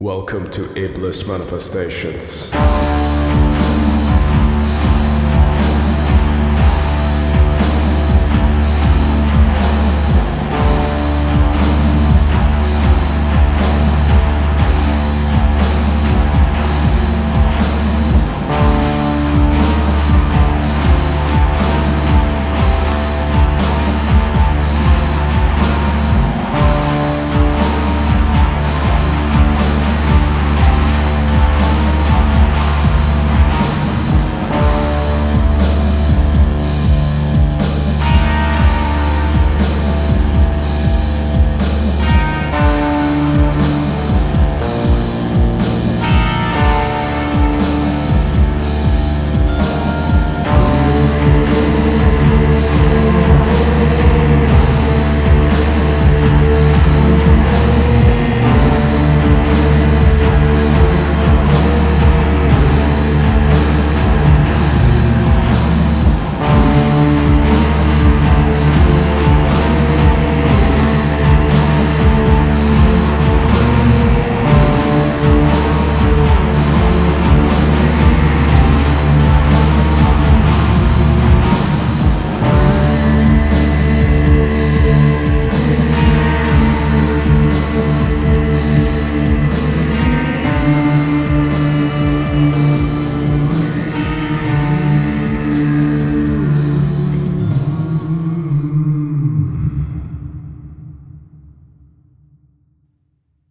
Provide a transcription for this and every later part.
Welcome to Iblis Manifestations.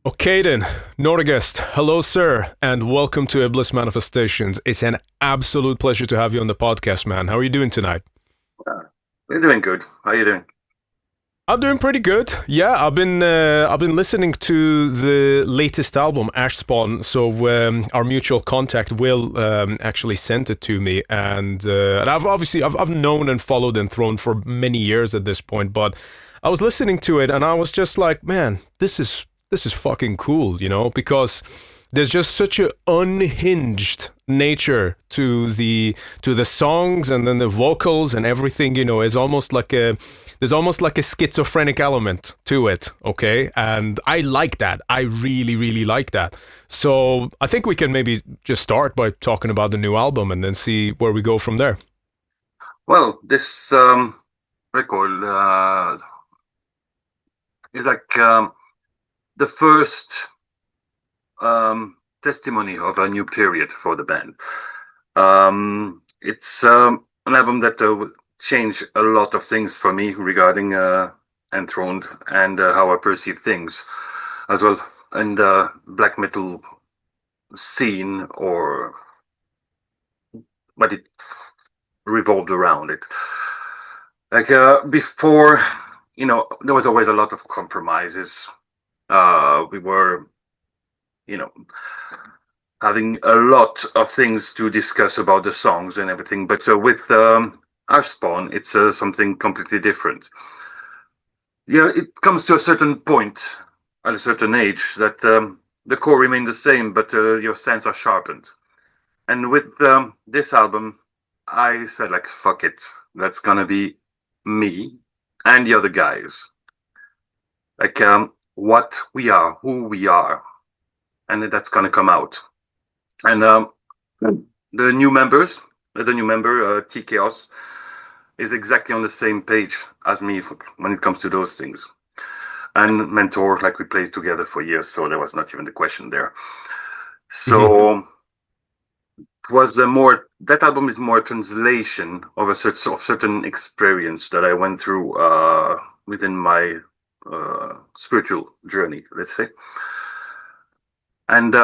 Okay then, Nornagest, hello sir, and welcome to Iblis Manifestations. It's an absolute pleasure to have you on the podcast, man. How are you doing tonight? We're doing good. How are you doing? I'm doing pretty good. Yeah, I've been listening to the latest album, Ashspawn. So our mutual contact Will actually sent it to me, and I've known and followed Enthroned for many years at this point. But I was listening to it, and I was just like, man, this is fucking cool, you know, because there's just such an unhinged nature to the songs, and then the vocals and everything, you know, is almost like there's almost like a schizophrenic element to it, okay? And I like that. I really, really like that. So I think we can maybe just start by talking about the new album and then see where we go from there. Well, this record is like the first testimony of a new period for the band. It's an album that will change a lot of things for me regarding Enthroned and how I perceive things as well in the black metal scene, or what it revolved around it. Like before, you know, there was always a lot of compromises. We were, you know, having a lot of things to discuss about the songs and everything. But with Ashspawn, it's something completely different. Yeah, it comes to a certain point at a certain age that the core remains the same, but your senses are sharpened. And with this album, I said, like, fuck it. That's gonna be me and the other guys. Like, what we are, who we are. And that's gonna come out. And the new member, T Chaos, is exactly on the same page as me when it comes to those things. And Mentor, like, we played together for years, so there was not even the question there. So it was that album is more a translation of a certain experience that I went through within my spiritual journey, let's say. And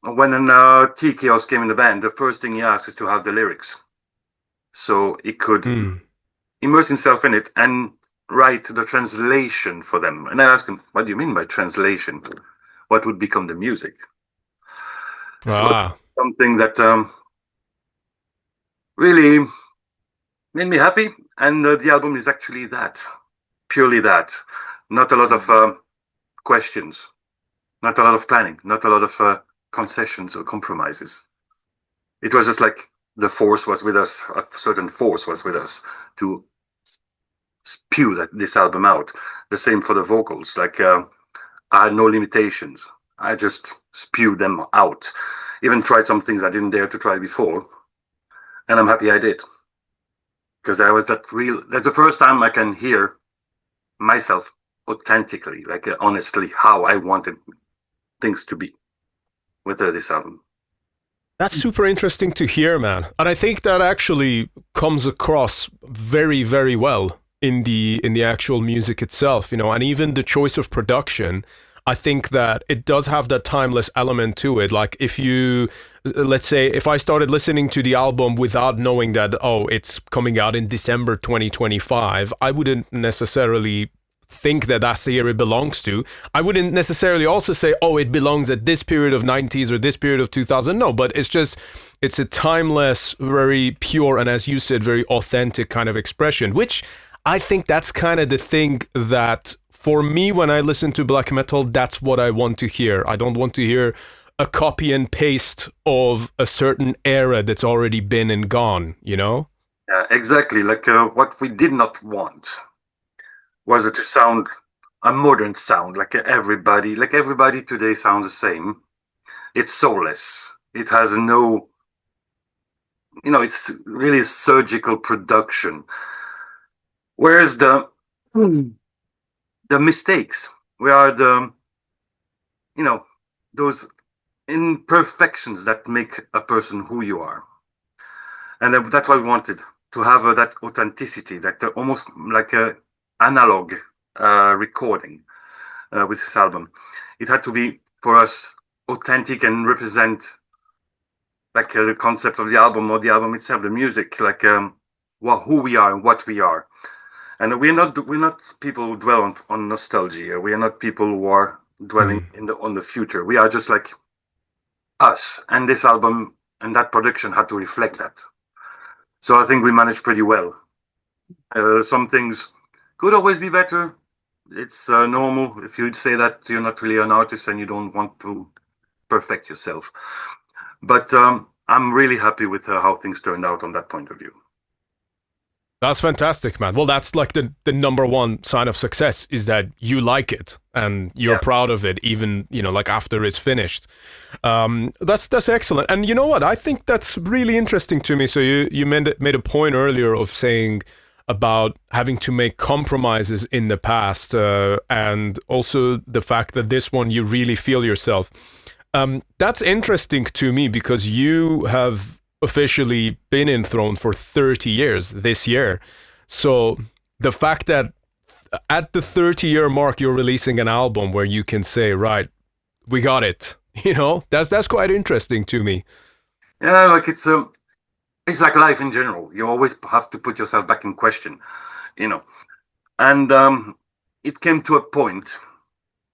when T Chaos came in the band, the first thing he asked is to have the lyrics, so he could immerse himself in it and write the translation for them. And I asked him, "What do you mean by translation? What would become the music?" So something that really made me happy, and the album is actually that, purely that. Not a lot of questions, not a lot of planning, not a lot of concessions or compromises. It was just like the force was with us, a certain force was with us to spew this album out. The same for the vocals. Like I had no limitations. I just spew them out. Even tried some things I didn't dare to try before, and I'm happy I did, because I was that's the first time I can hear myself authentically, like honestly, how I wanted things to be with this album. That's super interesting to hear, man. And I think that actually comes across very, very well in the actual music itself, you know, and even the choice of production. I think that it does have that timeless element to it. Like if you, let's say, if I started listening to the album without knowing that, oh, it's coming out in December 2025, I wouldn't necessarily think that that's the year it belongs to. I wouldn't necessarily also say, oh, it belongs at this period of 90s or this period of 2000. No, but it's just, it's a timeless, very pure, and as you said, very authentic kind of expression, which I think that's kind of the thing that for me, when I listen to black metal, that's what I want to hear. I don't want to hear a copy and paste of a certain era that's already been and gone, you know? Yeah, exactly. Like what we did not want was it to sound a modern sound, like everybody today sounds the same. It's soulless. It has no, it's really a surgical production. Whereas the mistakes, we are those imperfections that make a person who you are. And that's what we wanted, to have that authenticity, that almost like a analog recording with this album. It had to be, for us, authentic and represent like the concept of the album or the album itself, the music, like who we are and what we are. And we're not people who dwell on nostalgia. We are not people who are dwelling on the future. We are just like us. And this album and that production had to reflect that. So I think we managed pretty well. Some things could always be better. It's normal. If you'd say that you're not really an artist and you don't want to perfect yourself. But I'm really happy with how things turned out on that point of view. That's fantastic, man. Well, that's like the number one sign of success is that you like it and you're proud of it, even, you know, like after it's finished. That's excellent. And you know what? I think that's really interesting to me. So you made a point earlier of saying about having to make compromises in the past, and also the fact that this one you really feel yourself. That's interesting to me because you have officially been enthroned for 30 years this year. So the fact that at the 30-year mark you're releasing an album where you can say, right, we got it, you know, that's quite interesting to me. Yeah, like it's like life in general. You always have to put yourself back in question, you know. And it came to a point,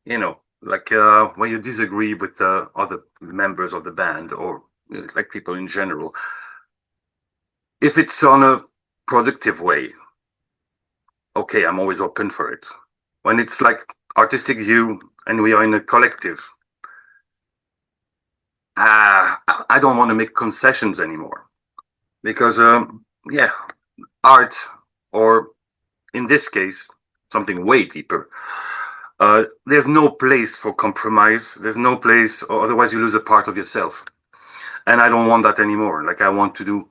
you know, like when you disagree with the other members of the band or like people in general, if it's on a productive way, okay, I'm always open for it. When it's like artistic view and we are in a collective, I don't want to make concessions anymore because art, or in this case something way deeper, there's no place for compromise. There's no place, or otherwise you lose a part of yourself. And I don't want that anymore. Like I want to do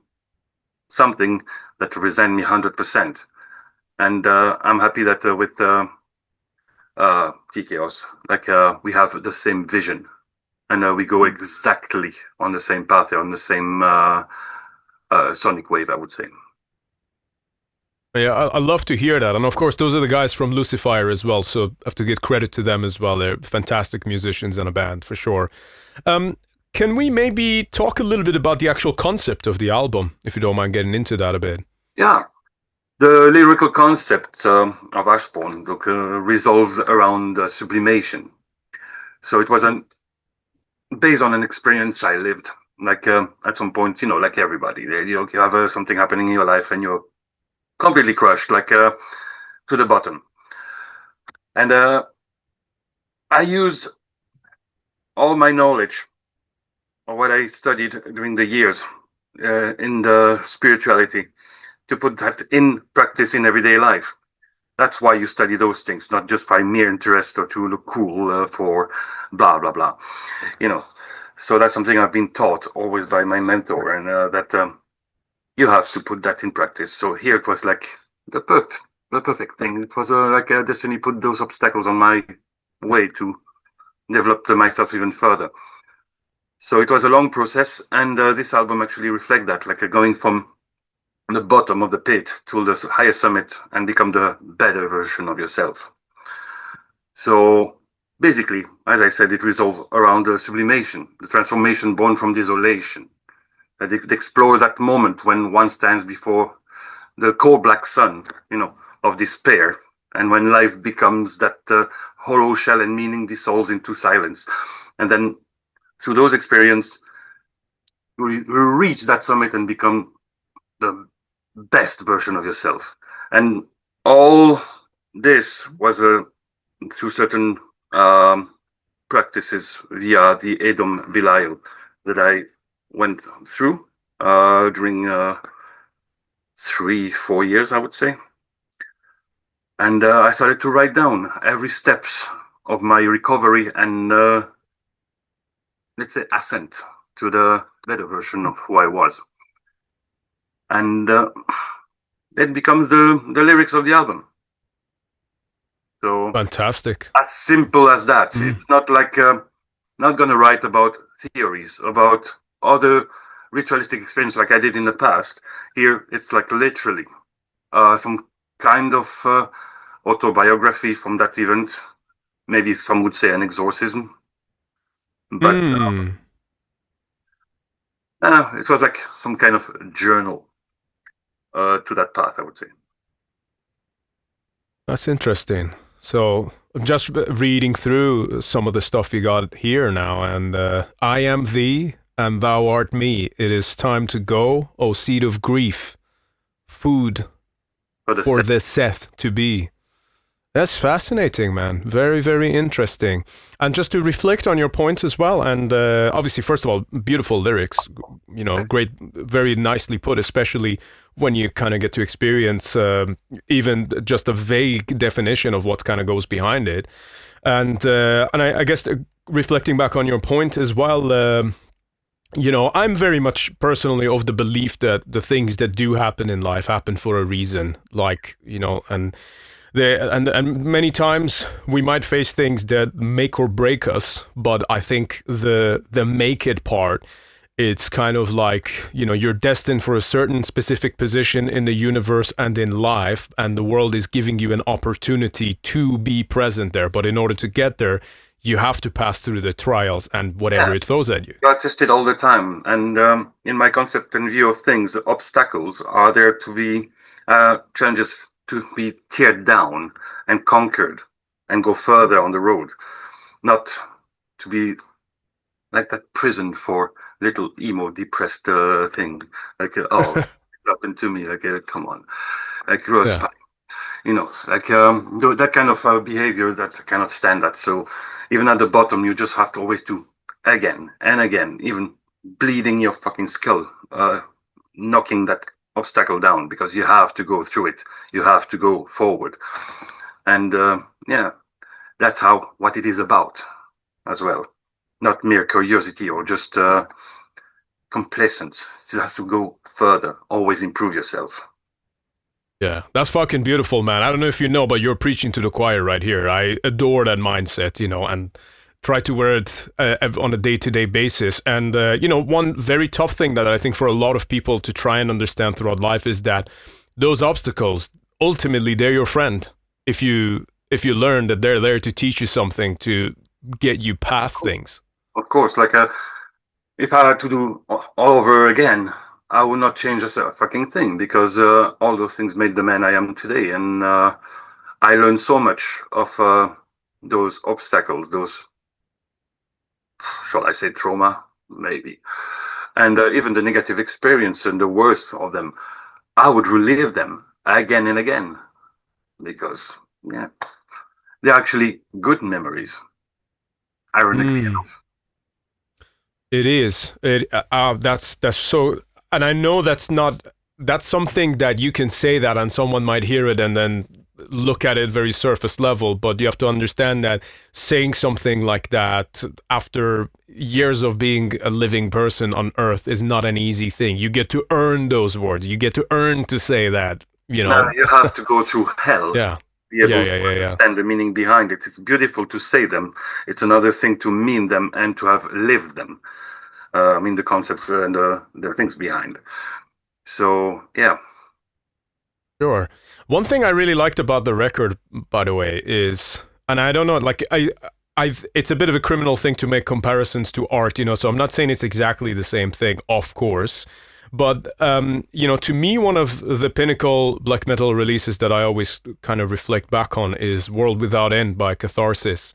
something that represents me 100%. And I'm happy that with TKOs, like we have the same vision, and we go exactly on the same path, on the same sonic wave, I would say. Yeah, I love to hear that. And of course, those are the guys from Lucifer as well. So I have to give credit to them as well. They're fantastic musicians and a band for sure. Can we maybe talk a little bit about the actual concept of the album, if you don't mind getting into that a bit? Yeah. The lyrical concept of Ashspawn resolves around sublimation. So it was based on an experience I lived. Like at some point, you know, like everybody, you have something happening in your life and you're completely crushed, like to the bottom. And I use all my knowledge or what I studied during the years in the spirituality to put that in practice in everyday life. That's why you study those things, not just by mere interest or to look cool for blah blah blah. So that's something I've been taught always by my mentor, and that you have to put that in practice. So here it was like the perfect thing. It was like destiny put those obstacles on my way to develop myself even further. So it was a long process, and this album actually reflects that, like going from the bottom of the pit to the higher summit and become the better version of yourself. So basically, as I said, it revolves around the sublimation, the transformation born from desolation. That it explores that moment when one stands before the cold black sun, of despair, and when life becomes that hollow shell and meaning dissolves into silence. And then through those experiences, you reach that summit and become the best version of yourself. And all this was through certain practices via the Edom Belial that I went through during 3-4 years, I would say. And I started to write down every steps of my recovery and let's say ascent to the better version of who I was. And it becomes the lyrics of the album. So Fantastic. as simple as that. It's not like not gonna write about theories, about other ritualistic experience like I did in the past. Here it's like literally some kind of autobiography from that event. Maybe some would say an exorcism, but it was like some kind of journal to that path, I would say. That's interesting. So I'm just reading through some of the stuff you got here now, and I am thee, and thou art me. It is time to go, O seed of grief, food for the Seth to be. That's fascinating, man. Very, very interesting. And just to reflect on your points as well, and obviously, first of all, beautiful lyrics, great, very nicely put, especially when you kind of get to experience even just a vague definition of what kind of goes behind it. And I guess reflecting back on your point as well, I'm very much personally of the belief that the things that do happen in life happen for a reason, and many times we might face things that make or break us, but I think the make it part, it's kind of like, you're destined for a certain specific position in the universe and in life, and the world is giving you an opportunity to be present there. But in order to get there, you have to pass through the trials and whatever it throws at you. You are tested all the time. And in my concept and view of things, obstacles are there to be challenges to be teared down and conquered and go further on the road, not to be like that prison for little emo depressed thing, like it happened to me, like come on, like gross, that kind of behavior that I cannot stand that. So even at the bottom, you just have to always do again and again, even bleeding your fucking skull, knocking that obstacle down, because you have to go through it. You have to go forward. And that's what it is about as well. Not mere curiosity or just complacence. You have to go further, always improve yourself. Yeah, that's fucking beautiful, man. I don't know if you know, but you're preaching to the choir right here. I adore that mindset, and try to wear it on a day-to-day basis. And, one very tough thing that I think for a lot of people to try and understand throughout life is that those obstacles, ultimately, they're your friend. If you learn that they're there to teach you something, to get you past things. Of course, like if I had to do all over again, I would not change a fucking thing, because all those things made the man I am today. And I learned so much of those obstacles, those, shall I say, trauma, maybe. And even the negative experience and the worst of them, I would relive them again and again, because, they're actually good memories, ironically enough. It is. That's so, and I know that's something that you can say that and someone might hear it and then look at it very surface level, but you have to understand that saying something like that after years of being a living person on Earth is not an easy thing. You get to earn those words. You get to earn to say that, you know. You have to go through hell. Yeah. Be able to understand the meaning behind it. It's beautiful to say them. It's another thing to mean them and to have lived them. I mean the concepts and the things behind. So yeah. Sure. One thing I really liked about the record, by the way, is, and I don't know, like it's a bit of a criminal thing to make comparisons to art, you know. So I'm not saying it's exactly the same thing, of course. But, you know, to me, one of the pinnacle black metal releases that I always kind of reflect back on is World Without End by Catharsis.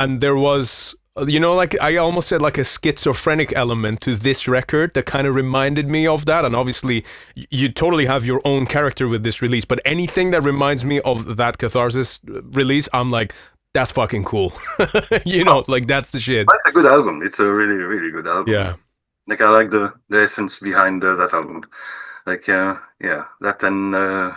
And there was, you know, like I almost said like a schizophrenic element to this record that kind of reminded me of that. And obviously, you totally have your own character with this release. But anything that reminds me of that Catharsis release, I'm like, that's fucking cool. You know, like that's the shit. It's a good album. It's a really, really good album. Yeah. Like I like the essence behind that album, like that and the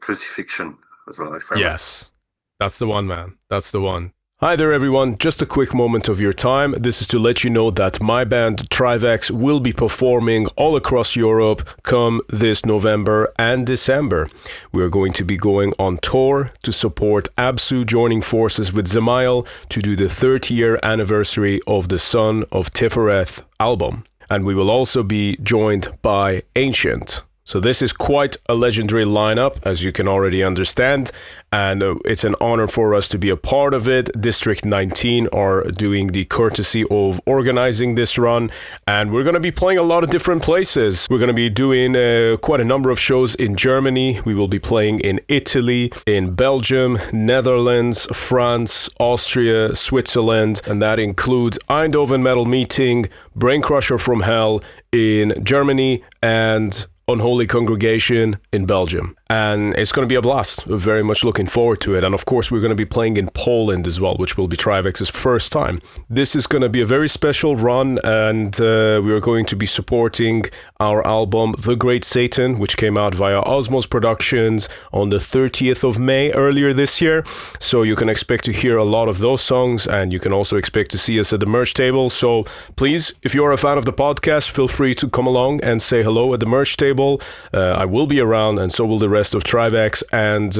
Crucifixion as well. Yes, that's the one, man. That's the one. Hi there, everyone. Just a quick moment of your time. This is to let you know that my band TRIVAX will be performing all across Europe come this November and December. We are going to be going on tour to support Absu joining forces with Zemail to do the 30-year anniversary of the Son of Tifereth album. And we will also be joined by Ancient. So this is quite a legendary lineup, as you can already understand, and it's an honor for us to be a part of it. District 19 are doing the courtesy of organizing this run, and we're going to be playing a lot of different places. We're going to be doing quite a number of shows in Germany. We will be playing in Italy, in Belgium, Netherlands, France, Austria, Switzerland, and that includes Eindhoven Metal Meeting, Brain Crusher from Hell in Germany, and Unholy Congregation in Belgium. And it's going to be a blast. We're very much looking forward to it. And of course, we're going to be playing in Poland as well, which will be TRIVAX's first time. This is going to be a very special run, and we are going to be supporting our album The Great Satan, which came out via Osmos Productions on the 30th of May earlier this year. So you can expect to hear a lot of those songs, and you can also expect to see us at the merch table. So please, if you're a fan of the podcast, feel free to come along and say hello at the merch table. I will be around, and so will the rest of TRIVAX, and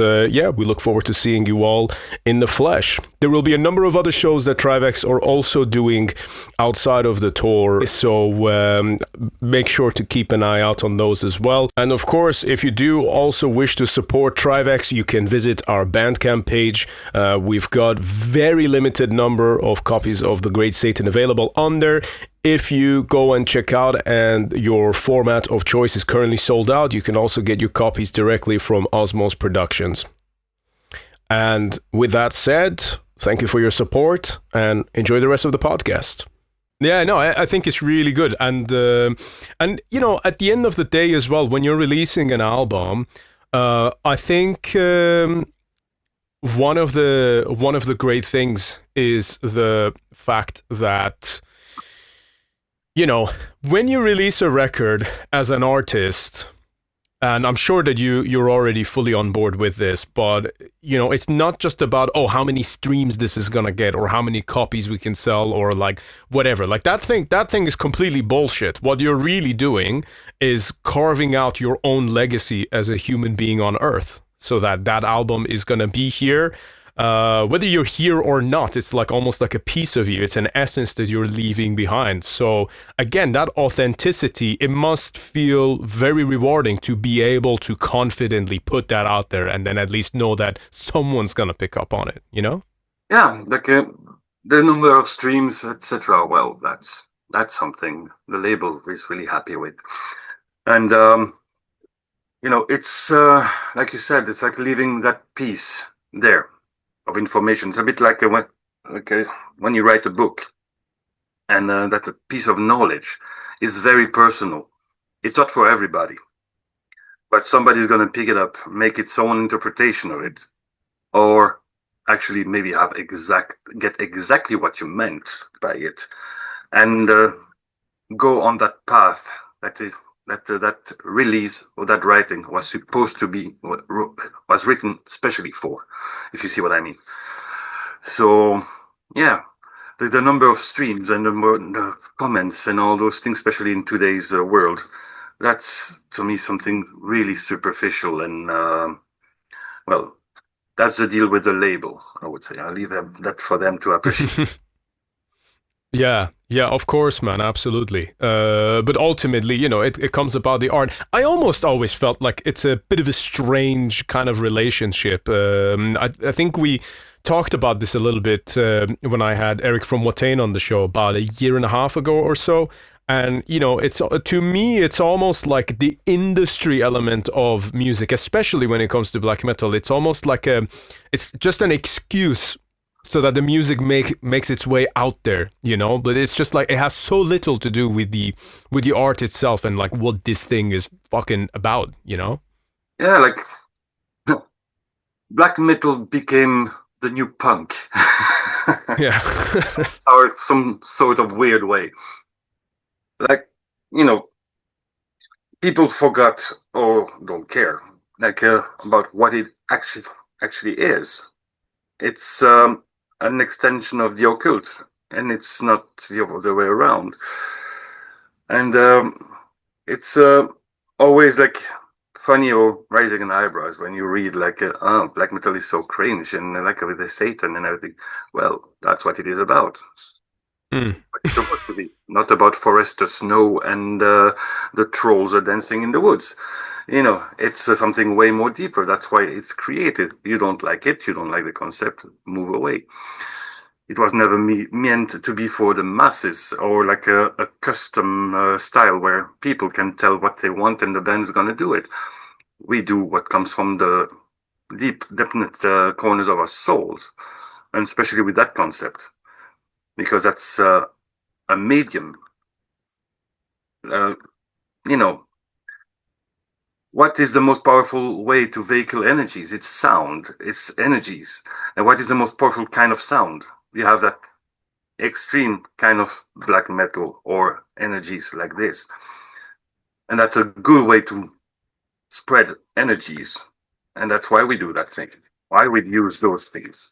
we look forward to seeing you all in the flesh. There will be a number of other shows that TRIVAX are also doing outside of the tour, so make sure to keep an eye out on those as well. And of course, if you do also wish to support TRIVAX, you can visit our Bandcamp page. We've got very limited number of copies of The Great Satan available on there. If you go and check out and your format of choice is currently sold out, you can also get your copies directly from Osmos Productions. And with that said, thank you for your support and enjoy the rest of the podcast. Yeah, no, I think it's really good. And you know, at the end of the day as well, when you're releasing an album, I think one of the great things is the fact that, you know, when you release a record as an artist, and I'm sure that you're already fully on board with this, but, you know, it's not just about, oh, how many streams this is going to get or how many copies we can sell or like whatever. Like that thing is completely bullshit. What you're really doing is carving out your own legacy as a human being on Earth so that album is going to be here. Whether you're here or not, it's like almost like a piece of you. It's an essence that you're leaving behind. So again, that authenticity, it must feel very rewarding to be able to confidently put that out there and then at least know that someone's going to pick up on it, you know? Yeah, like the number of streams, etc. Well, that's something the label is really happy with. And, you know, it's like you said, it's like leaving that piece there of information. It's a bit like when you write a book, and that a piece of knowledge is very personal. It's not for everybody, but somebody's going to pick it up, make its own interpretation of it, or actually maybe get exactly what you meant by it, and go on that path that that release or that writing was supposed to be was written specially for, if you see what I mean. So yeah, the number of streams and the comments and all those things, especially in today's world, that's to me something really superficial and well, that's the deal with the label. I would say I'll leave that for them to appreciate. Yeah, yeah, of course, man, absolutely. But ultimately, you know, it comes about the art. I almost always felt like it's a bit of a strange kind of relationship. I think we talked about this a little bit when I had Eric from Watain on the show about a year and a half ago or so. And you know, it's to me, it's almost like the industry element of music, especially when it comes to black metal. It's almost like it's just an excuse so that the music makes its way out there, you know. But it's just like it has so little to do with the art itself and like what this thing is fucking about, you know. Yeah, like black metal became the new punk. Yeah. Or some sort of weird way. Like, you know, people forgot or don't care like about what it actually is. It's an extension of the occult, and it's not the other way around. And it's always like funny or raising an eyebrows when you read like, oh, black metal is so cringe and like with the Satan and everything. Well, that's what it is about. Mm. What it's supposed to be, not about forest, snow, and the trolls are dancing in the woods. You know, it's something way more deeper. That's why it's created. You don't like it, you don't like the concept, move away. It was never meant to be for the masses or like a custom style where people can tell what they want and the band's gonna do it. We do what comes from the deep, definite corners of our souls, and especially with that concept, because that's a medium. Uh, you know, what is the most powerful way to vehicle energies? It's sound, it's energies. And what is the most powerful kind of sound? You have that extreme kind of black metal or energies like this. And that's a good way to spread energies. And that's why we do that thing. Why we use those things.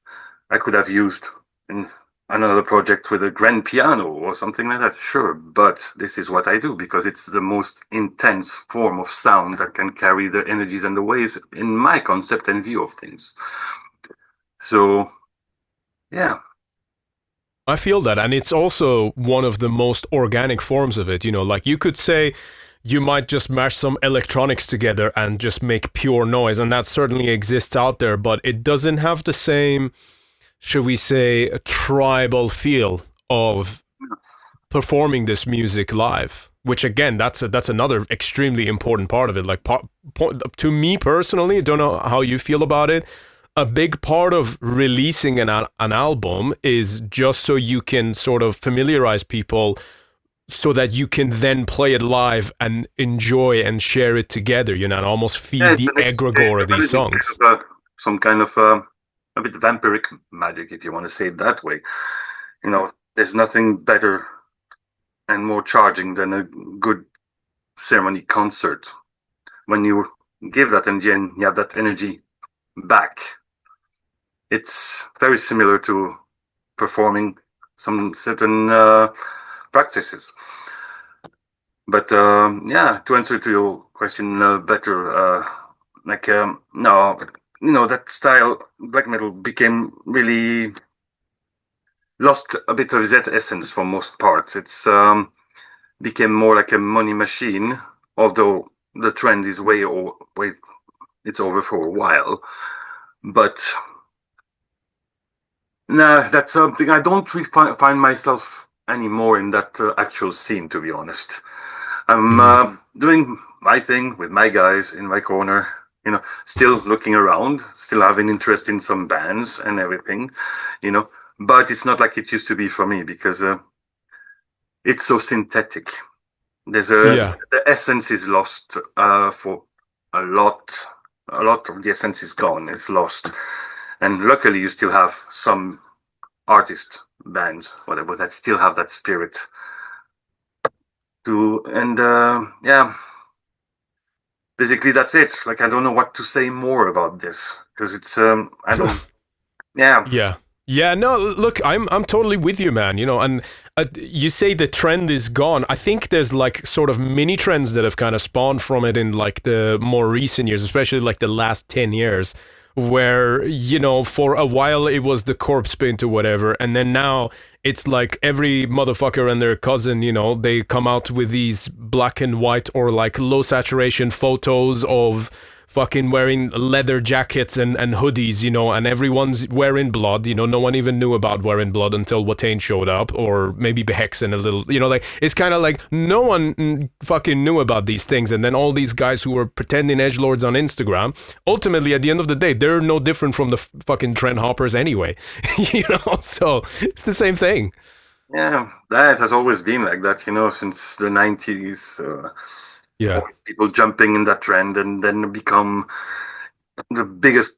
I could have used in another project with a grand piano or something like that, sure, but this is what I do because it's the most intense form of sound that can carry the energies and the waves in my concept and view of things. So, yeah. I feel that, and it's also one of the most organic forms of it. You know, like you could say you might just mash some electronics together and just make pure noise, and that certainly exists out there, but it doesn't have the same, should we say, a tribal feel of performing this music live. Which again, that's another extremely important part of it. Like to me personally, don't know how you feel about it. A big part of releasing an album is just so you can sort of familiarize people so that you can then play it live and enjoy and share it together, you know, and almost feel the egregore of these songs. Some kind of a bit vampiric magic, if you want to say it that way. You know, there's nothing better and more charging than a good ceremony concert. When you give that energy and you have that energy back, it's very similar to performing some certain practices. But yeah, to answer to your question better, no, you know, that style, black metal, became really lost a bit of its essence for most parts. It's became more like a money machine, although the trend is way it's over for a while. But nah, that's something I don't really find myself anymore in that actual scene, to be honest. I'm doing my thing with my guys in my corner, you know, still looking around, still having interest in some bands and everything, you know, but it's not like it used to be for me because it's so synthetic. The essence is lost for a lot. A lot of the essence is gone. It's lost, and luckily you still have some artist bands, whatever, that still have that spirit. And yeah, basically that's it. Like, I don't know what to say more about this because it's I don't. Yeah. Yeah. Yeah, no, look, I'm totally with you, man. You know, and you say the trend is gone. I think there's like sort of mini trends that have kind of spawned from it in like the more recent years, especially like the last 10 years, where, you know, for a while it was the corpse paint or whatever, and then now it's like every motherfucker and their cousin, you know, they come out with these black and white or like low saturation photos of fucking wearing leather jackets and hoodies, you know, and everyone's wearing blood. You know, no one even knew about wearing blood until Watain showed up, or maybe Behexen a little, you know, like, it's kind of like no one fucking knew about these things. And then all these guys who were pretending edgelords on Instagram, ultimately, at the end of the day, they're no different from the fucking trend hoppers anyway, you know, so it's the same thing. Yeah, that has always been like that, you know, since the 90s. Yeah. Always people jumping in that trend and then become the biggest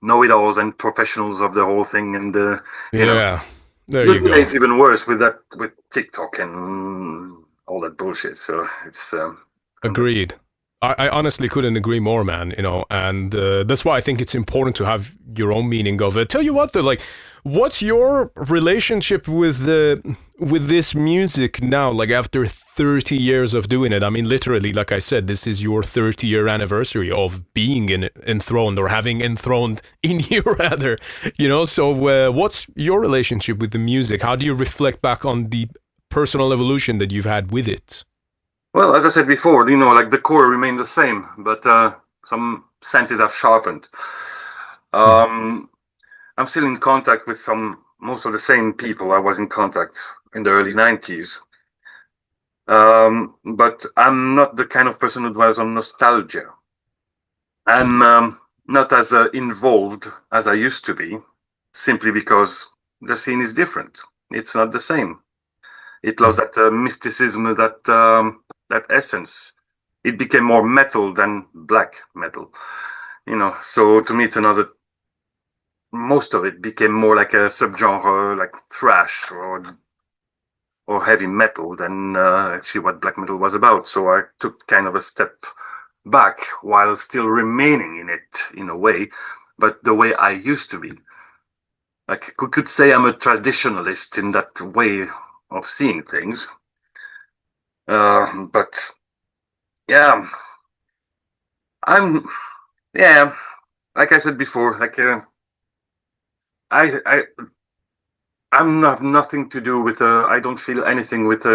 know-it-alls and professionals of the whole thing. And you know, Yeah. There you go. it's even worse with that, with TikTok and all that bullshit. So it's Agreed. I honestly couldn't agree more, man. You know, and that's why I think it's important to have your own meaning of it. Tell you what, though, like, what's your relationship with this music now? Like after 30 years of doing it, I mean, literally, like I said, this is your 30-year anniversary of being enthroned or having enthroned in you, rather. You know, so what's your relationship with the music? How do you reflect back on the personal evolution that you've had with it? well, as I said before, you know, like the core remains the same, but some senses have sharpened. Um, I'm still in contact with most of the same people I was in contact in the early 90s. But I'm not the kind of person who dwells on nostalgia. I'm not as involved as I used to be, simply because the scene is different. It's not the same. It lost that mysticism, that essence. It became more metal than black metal, you know. So to me, it's another. Most of it became more like a subgenre, like thrash or heavy metal than actually what black metal was about. So I took kind of a step back while still remaining in it in a way, but the way I used to be. Like, we could say I'm a traditionalist in that way of seeing things. But yeah, I'm, yeah, like I said before, like, I I'm not nothing to do with I don't feel anything with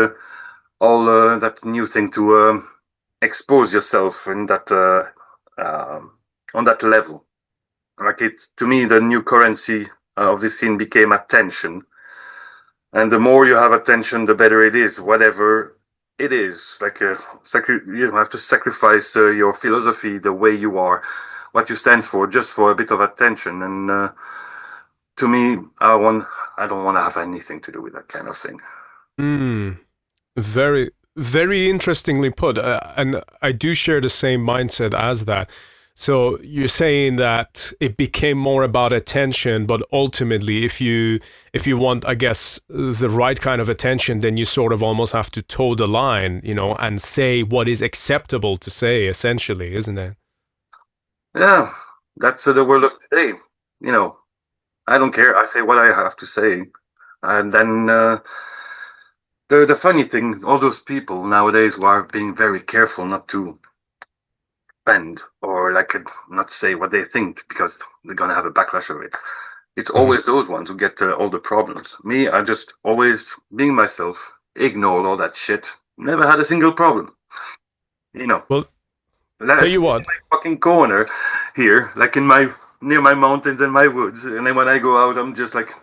all that new thing to expose yourself in that on that level. Like, it, to me, the new currency of this scene became attention, and the more you have attention, the better it is, whatever it is. Like, you have to sacrifice your philosophy, the way you are, what you stand for, just for a bit of attention. And to me, I don't want to have anything to do with that kind of thing. Very, very interestingly put. And I do share the same mindset as that. So you're saying that it became more about attention, but ultimately, if you want, I guess, the right kind of attention, then you sort of almost have to toe the line, you know, and say what is acceptable to say, essentially, isn't it? Yeah, that's the world of today. You know, I don't care. I say what I have to say, and then the funny thing, all those people nowadays who are being very careful not to bend or like not say what they think because they're gonna have a backlash of it. It's always those ones who get all the problems. Me, I just always being myself, ignored all that shit. Never had a single problem. You know, Well, let tell us you in what. my fucking corner here, like in my near my mountains and my woods, and then when I go out, I'm just like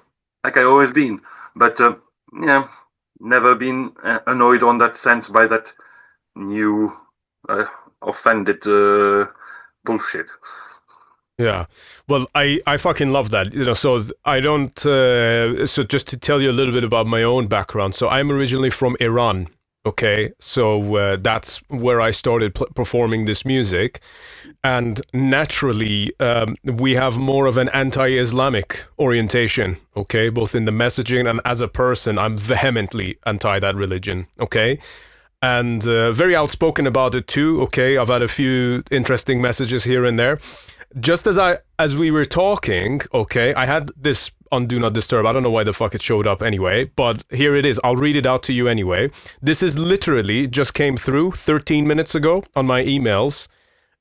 I always been. But yeah, never been annoyed on that sense by that new uh, offended bullshit. Yeah. Well, I fucking love that. You know, so I don't so just to tell you a little bit about my own background. So I'm originally from Iran. Okay. So that's where I started performing this music. And naturally, we have more of an anti-Islamic orientation, okay? Both in the messaging and as a person, I'm vehemently anti that religion, okay? and very outspoken about it too. Okay, I've had a few interesting messages here and there. Just as we were talking, okay, I had this on Do Not Disturb. I don't know why the fuck it showed up anyway, but here it is. I'll read it out to you anyway. This is literally just came through 13 minutes ago on my emails.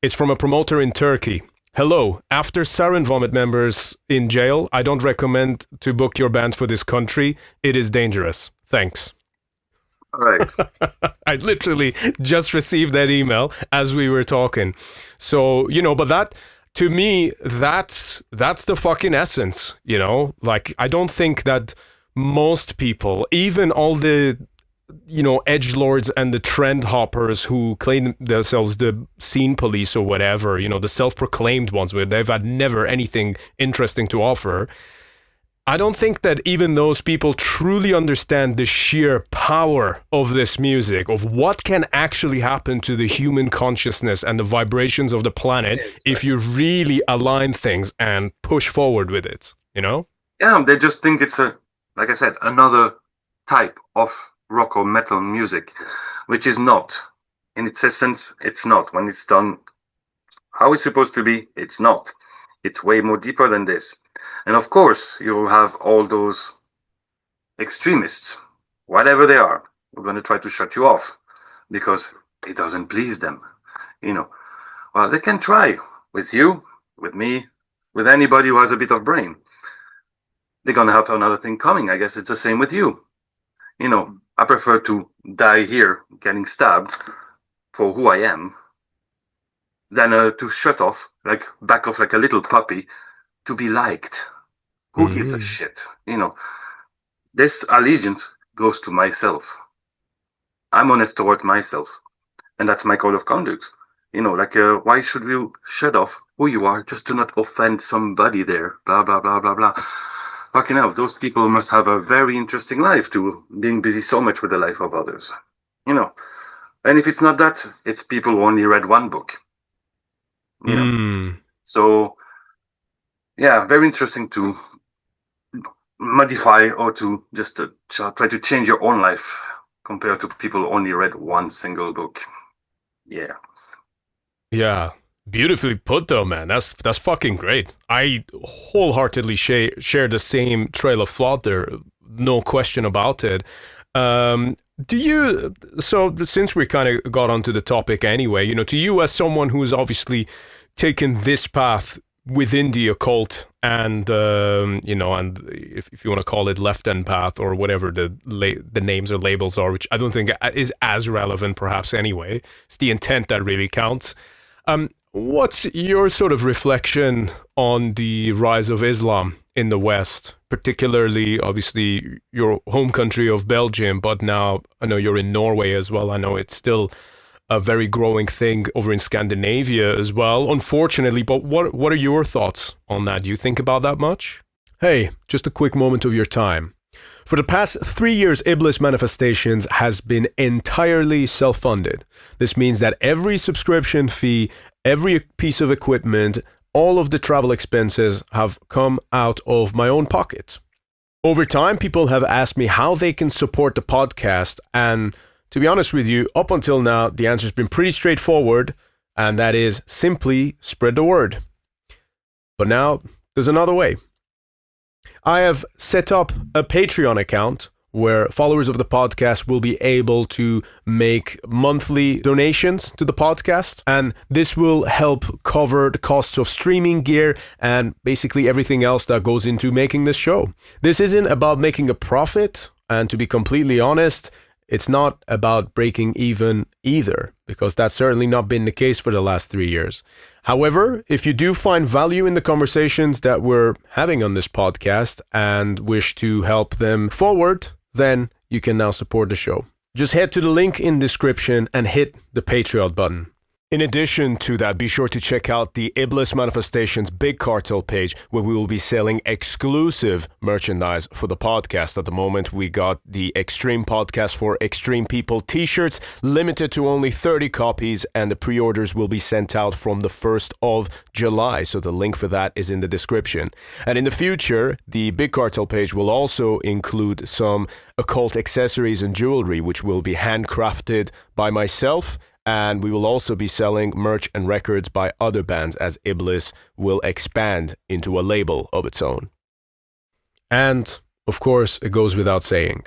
It's from a promoter in Turkey. Hello, after Sarin Vomit members in jail, I don't recommend to book your band for this country. It is dangerous. Thanks. All right. I literally just received that email as we were talking. So, but that, to me, that's the fucking essence, Like, I don't think that most people, even all the, edgelords and the trend hoppers who claim themselves the scene police or whatever, the self-proclaimed ones where they've had never anything interesting to offer, I don't think that even those people truly understand the sheer power of this music, of what can actually happen to the human consciousness and the vibrations of the planet if you really align things and push forward with it, Yeah, they just think it's like I said, another type of rock or metal music, which is not. In its essence, it's not. When it's done how it's supposed to be, it's not. It's way more deeper than this. And of course, you have all those extremists, whatever they are, who are going to try to shut you off because it doesn't please them. Well, they can try with you, with me, with anybody who has a bit of brain. They're going to have another thing coming. I guess it's the same with you. I prefer to die here getting stabbed for who I am than to back off like a little puppy to be liked. Who gives a shit? This allegiance goes to myself. I'm honest towards myself. And that's my code of conduct. Why should we shut off who you are just to not offend somebody there? Blah, blah, blah, blah, blah. Fucking hell, those people must have a very interesting life too, being busy so much with the life of others. And if it's not that, it's people who only read one book. So, yeah, very interesting to modify or to just try to change your own life compared to people who only read one single book. Yeah. Yeah. Beautifully put though, man. That's fucking great. I wholeheartedly share the same trail of thought there. No question about it. So since we kind of got onto the topic anyway, to you as someone who's obviously taken this path within the occult and, and if you want to call it left-hand path or whatever the names or labels are, which I don't think is as relevant perhaps anyway. It's the intent that really counts. What's your sort of reflection on the rise of Islam in the West, particularly, obviously, your home country of Belgium, but now I know you're in Norway as well. I know it's still a very growing thing over in Scandinavia as well, unfortunately. But what are your thoughts on that? Do you think about that much? Hey, just a quick moment of your time. For the past 3 years, Iblis Manifestations has been entirely self-funded. This means that every subscription fee, every piece of equipment, all of the travel expenses have come out of my own pocket. Over time, people have asked me how they can support the podcast, and to be honest with you, up until now, the answer's been pretty straightforward, and that is simply spread the word. But now, there's another way. I have set up a Patreon account where followers of the podcast will be able to make monthly donations to the podcast, and this will help cover the costs of streaming gear and basically everything else that goes into making this show. This isn't about making a profit, and to be completely honest, it's not about breaking even either, because that's certainly not been the case for the last 3 years. However, if you do find value in the conversations that we're having on this podcast and wish to help them forward, then you can now support the show. Just head to the link in description and hit the Patreon button. In addition to that, be sure to check out the Iblis Manifestations Big Cartel page, where we will be selling exclusive merchandise for the podcast. At the moment, we got the Extreme Podcast for Extreme People t-shirts, limited to only 30 copies, and the pre-orders will be sent out from the 1st of July. So the link for that is in the description. And in the future, the Big Cartel page will also include some occult accessories and jewelry, which will be handcrafted by myself. And we will also be selling merch and records by other bands as Iblis will expand into a label of its own. And, of course, it goes without saying,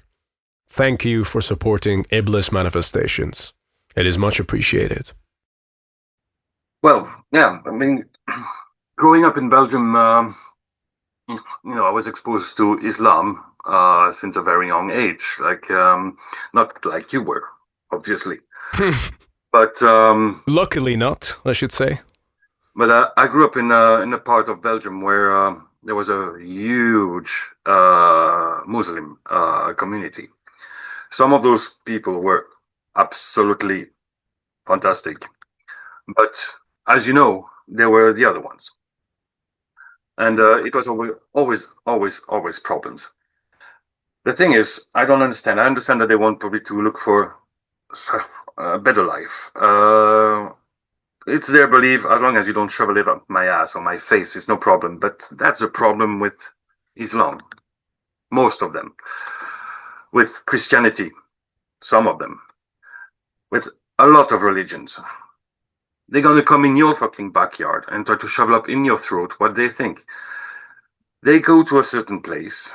thank you for supporting Iblis Manifestations. It is much appreciated. Well, yeah, I mean, growing up in Belgium, I was exposed to Islam since a very young age. Not like you were, obviously. But luckily not, I should say. But I grew up in a part of Belgium where there was a huge Muslim community. Some of those people were absolutely fantastic, but as you know, there were the other ones, and it was always problems. The thing is, I don't understand. I understand that they want probably to look for a better life. It's their belief. As long as you don't shove it up my ass or my face, it's no problem. But that's a problem with Islam. Most of them. With Christianity. Some of them. With a lot of religions. They're going to come in your fucking backyard and try to shove up in your throat what they think. They go to a certain place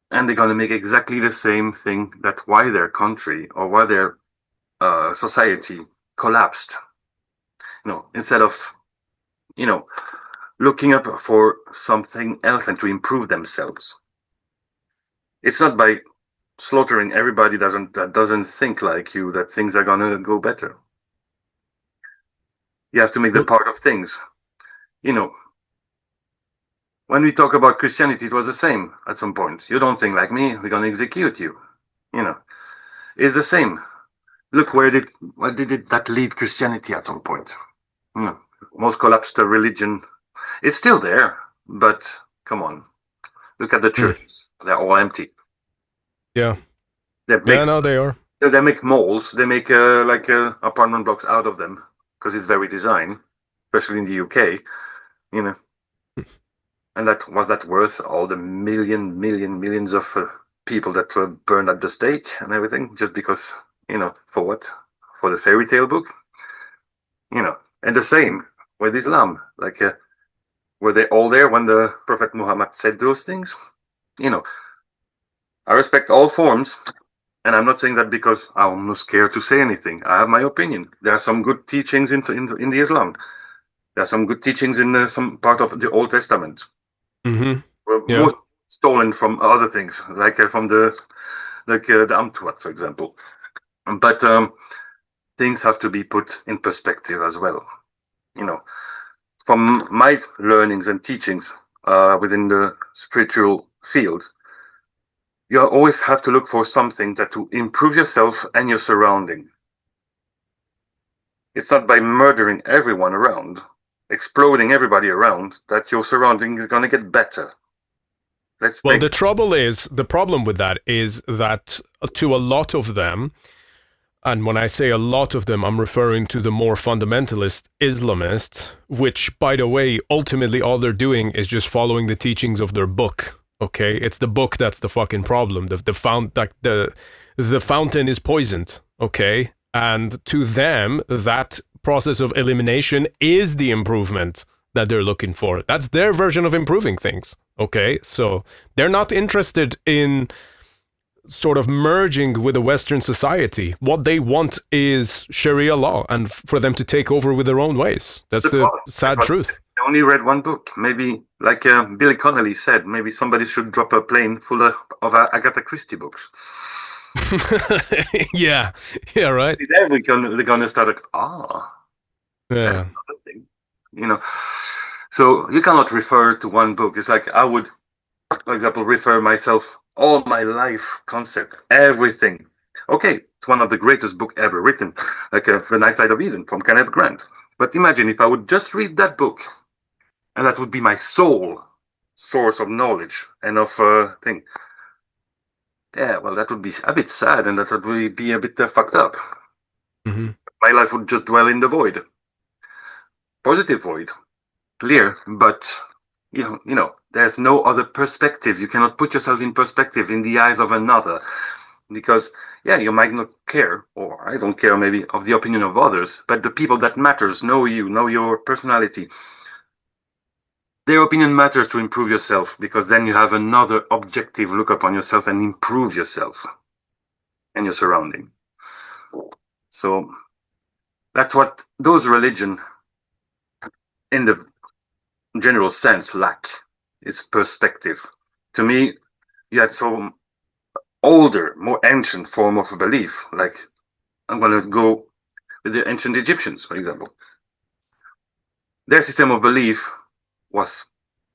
and they're going to make exactly the same thing that why their country or why their society collapsed. Instead of, looking up for something else and to improve themselves. It's not by slaughtering everybody that doesn't think like you that things are gonna go better. You have to make the part of things. When we talk about Christianity, it was the same at some point. You don't think like me, we're gonna execute you. It's the same. Look, where did that lead Christianity at some point? Most collapsed religion. It's still there, but come on. Look at the churches. They're all empty. Yeah. They are. They make malls. They make apartment blocks out of them because it's very design, especially in the UK. And was that worth all the millions of people that were burned at the stake and everything just because? For what? For the fairy tale book? And the same with Islam. Were they all there when the Prophet Muhammad said those things? I respect all forms, and I'm not saying that because I'm not scared to say anything. I have my opinion. There are some good teachings in the Islam. There are some good teachings in some part of the Old Testament. Mm-hmm. Most stolen from other things, from the Amtuat, for example. But things have to be put in perspective as well. From my learnings and teachings within the spiritual field, you always have to look for something that to improve yourself and your surrounding. It's not by murdering everyone around, exploding everybody around, that your surrounding is going to get better. The problem with that is that to a lot of them, and when I say a lot of them, I'm referring to the more fundamentalist Islamists, which, by the way, ultimately all they're doing is just following the teachings of their book. Okay, it's the book that's the fucking problem. The fountain is poisoned. Okay, and to them, that process of elimination is the improvement that they're looking for. That's their version of improving things. Okay, so they're not interested in sort of merging with the Western society. What they want is Sharia law and for them to take over with their own ways. That's the sad truth. I only read one book. Maybe, like Billy Connolly said, maybe somebody should drop a plane full of Agatha Christie books. yeah, right. Then they're gonna start yeah. So you cannot refer to one book. It's like I would, for example, refer myself all my life concept, everything Okay, it's one of the greatest book ever written, like The Night Side of Eden from Kenneth Grant. But imagine if I would just read that book, and that would be my sole source of knowledge and of thing. Yeah, well, that would be a bit sad, and that would really be a bit fucked up. Mm-hmm. My life would just dwell in the void, positive void, clear, but you know, there's no other perspective. You cannot put yourself in perspective in the eyes of another, because yeah, you might not care, or I don't care maybe, of the opinion of others, but the people that matters know you, know your personality. Their opinion matters to improve yourself, because then you have another objective look upon yourself and improve yourself and your surrounding. So that's what those religion, in the general sense, lack, is perspective. To me, you had some older, more ancient form of belief, like I'm going to go with the ancient Egyptians, for example. Their system of belief was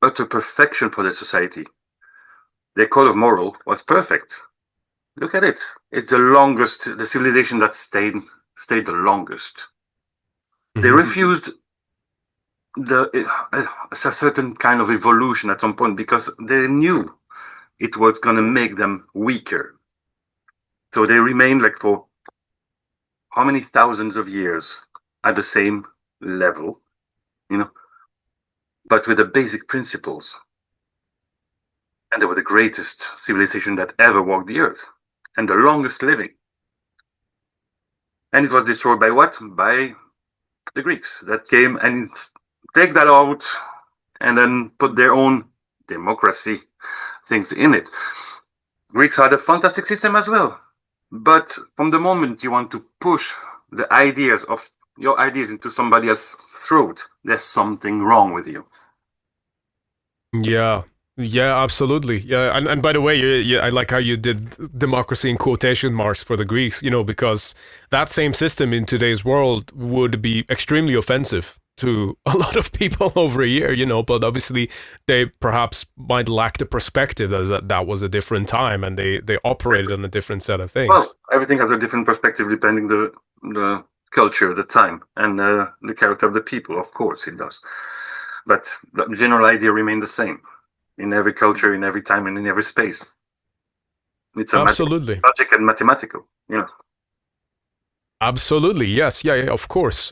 utter perfection for their society. Their code of moral was perfect. Look at it. It's the longest, the civilization that stayed the longest. Mm-hmm. They refused a certain kind of evolution at some point, because they knew it was going to make them weaker. So they remained, like, for how many thousands of years at the same level, you know, but with the basic principles. And they were the greatest civilization that ever walked the earth, and the longest living. And it was destroyed by what? By the Greeks that came and take that out and then put their own democracy things in it. Greeks had a fantastic system as well. But from the moment you want to push the ideas of your ideas into somebody else's throat, there's something wrong with you. Yeah. Yeah, absolutely. Yeah, and by the way, I like how you did democracy in quotation marks for the Greeks, you know, because that same system in today's world would be extremely offensive to a lot of people over here, you know, but obviously they perhaps might lack the perspective as that was a different time and they operated on a different set of things. Well, everything has a different perspective depending the culture, the time, and the character of the people. Of course it does. But the general idea remained the same in every culture, in every time, and in every space. It's a absolutely logic and mathematical, you know. Absolutely, yes, yeah, of course.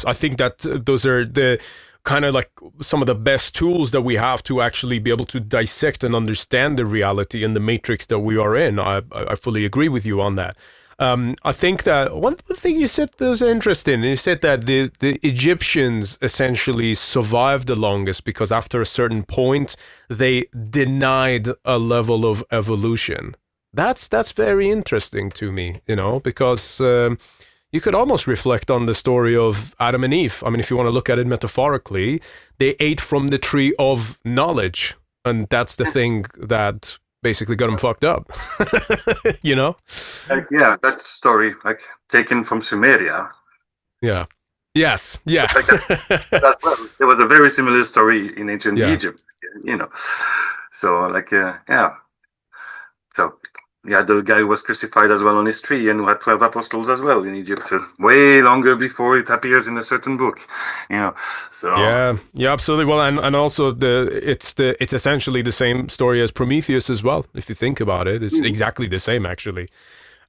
I think that those are the kind of like some of the best tools that we have to actually be able to dissect and understand the reality and the matrix that we are in. I fully agree with you on that. I think that one thing you said that was interesting. You said that the Egyptians essentially survived the longest because after a certain point they denied a level of evolution. That's very interesting to me, you know, because you could almost reflect on the story of Adam and Eve. I mean, if you want to look at it metaphorically, they ate from the tree of knowledge, and that's the thing that basically got them fucked up. You know? Yeah, that story, like, taken from Sumeria. Yeah. Yes. Yeah. There was a very similar story in ancient Egypt, you know. So, like, yeah. So, yeah, the guy who was crucified as well on his tree, and who had 12 apostles as well in Egypt, way longer before it appears in a certain book, you know. So yeah, absolutely. Well, and also it's essentially the same story as Prometheus as well. If you think about it, it's exactly the same actually.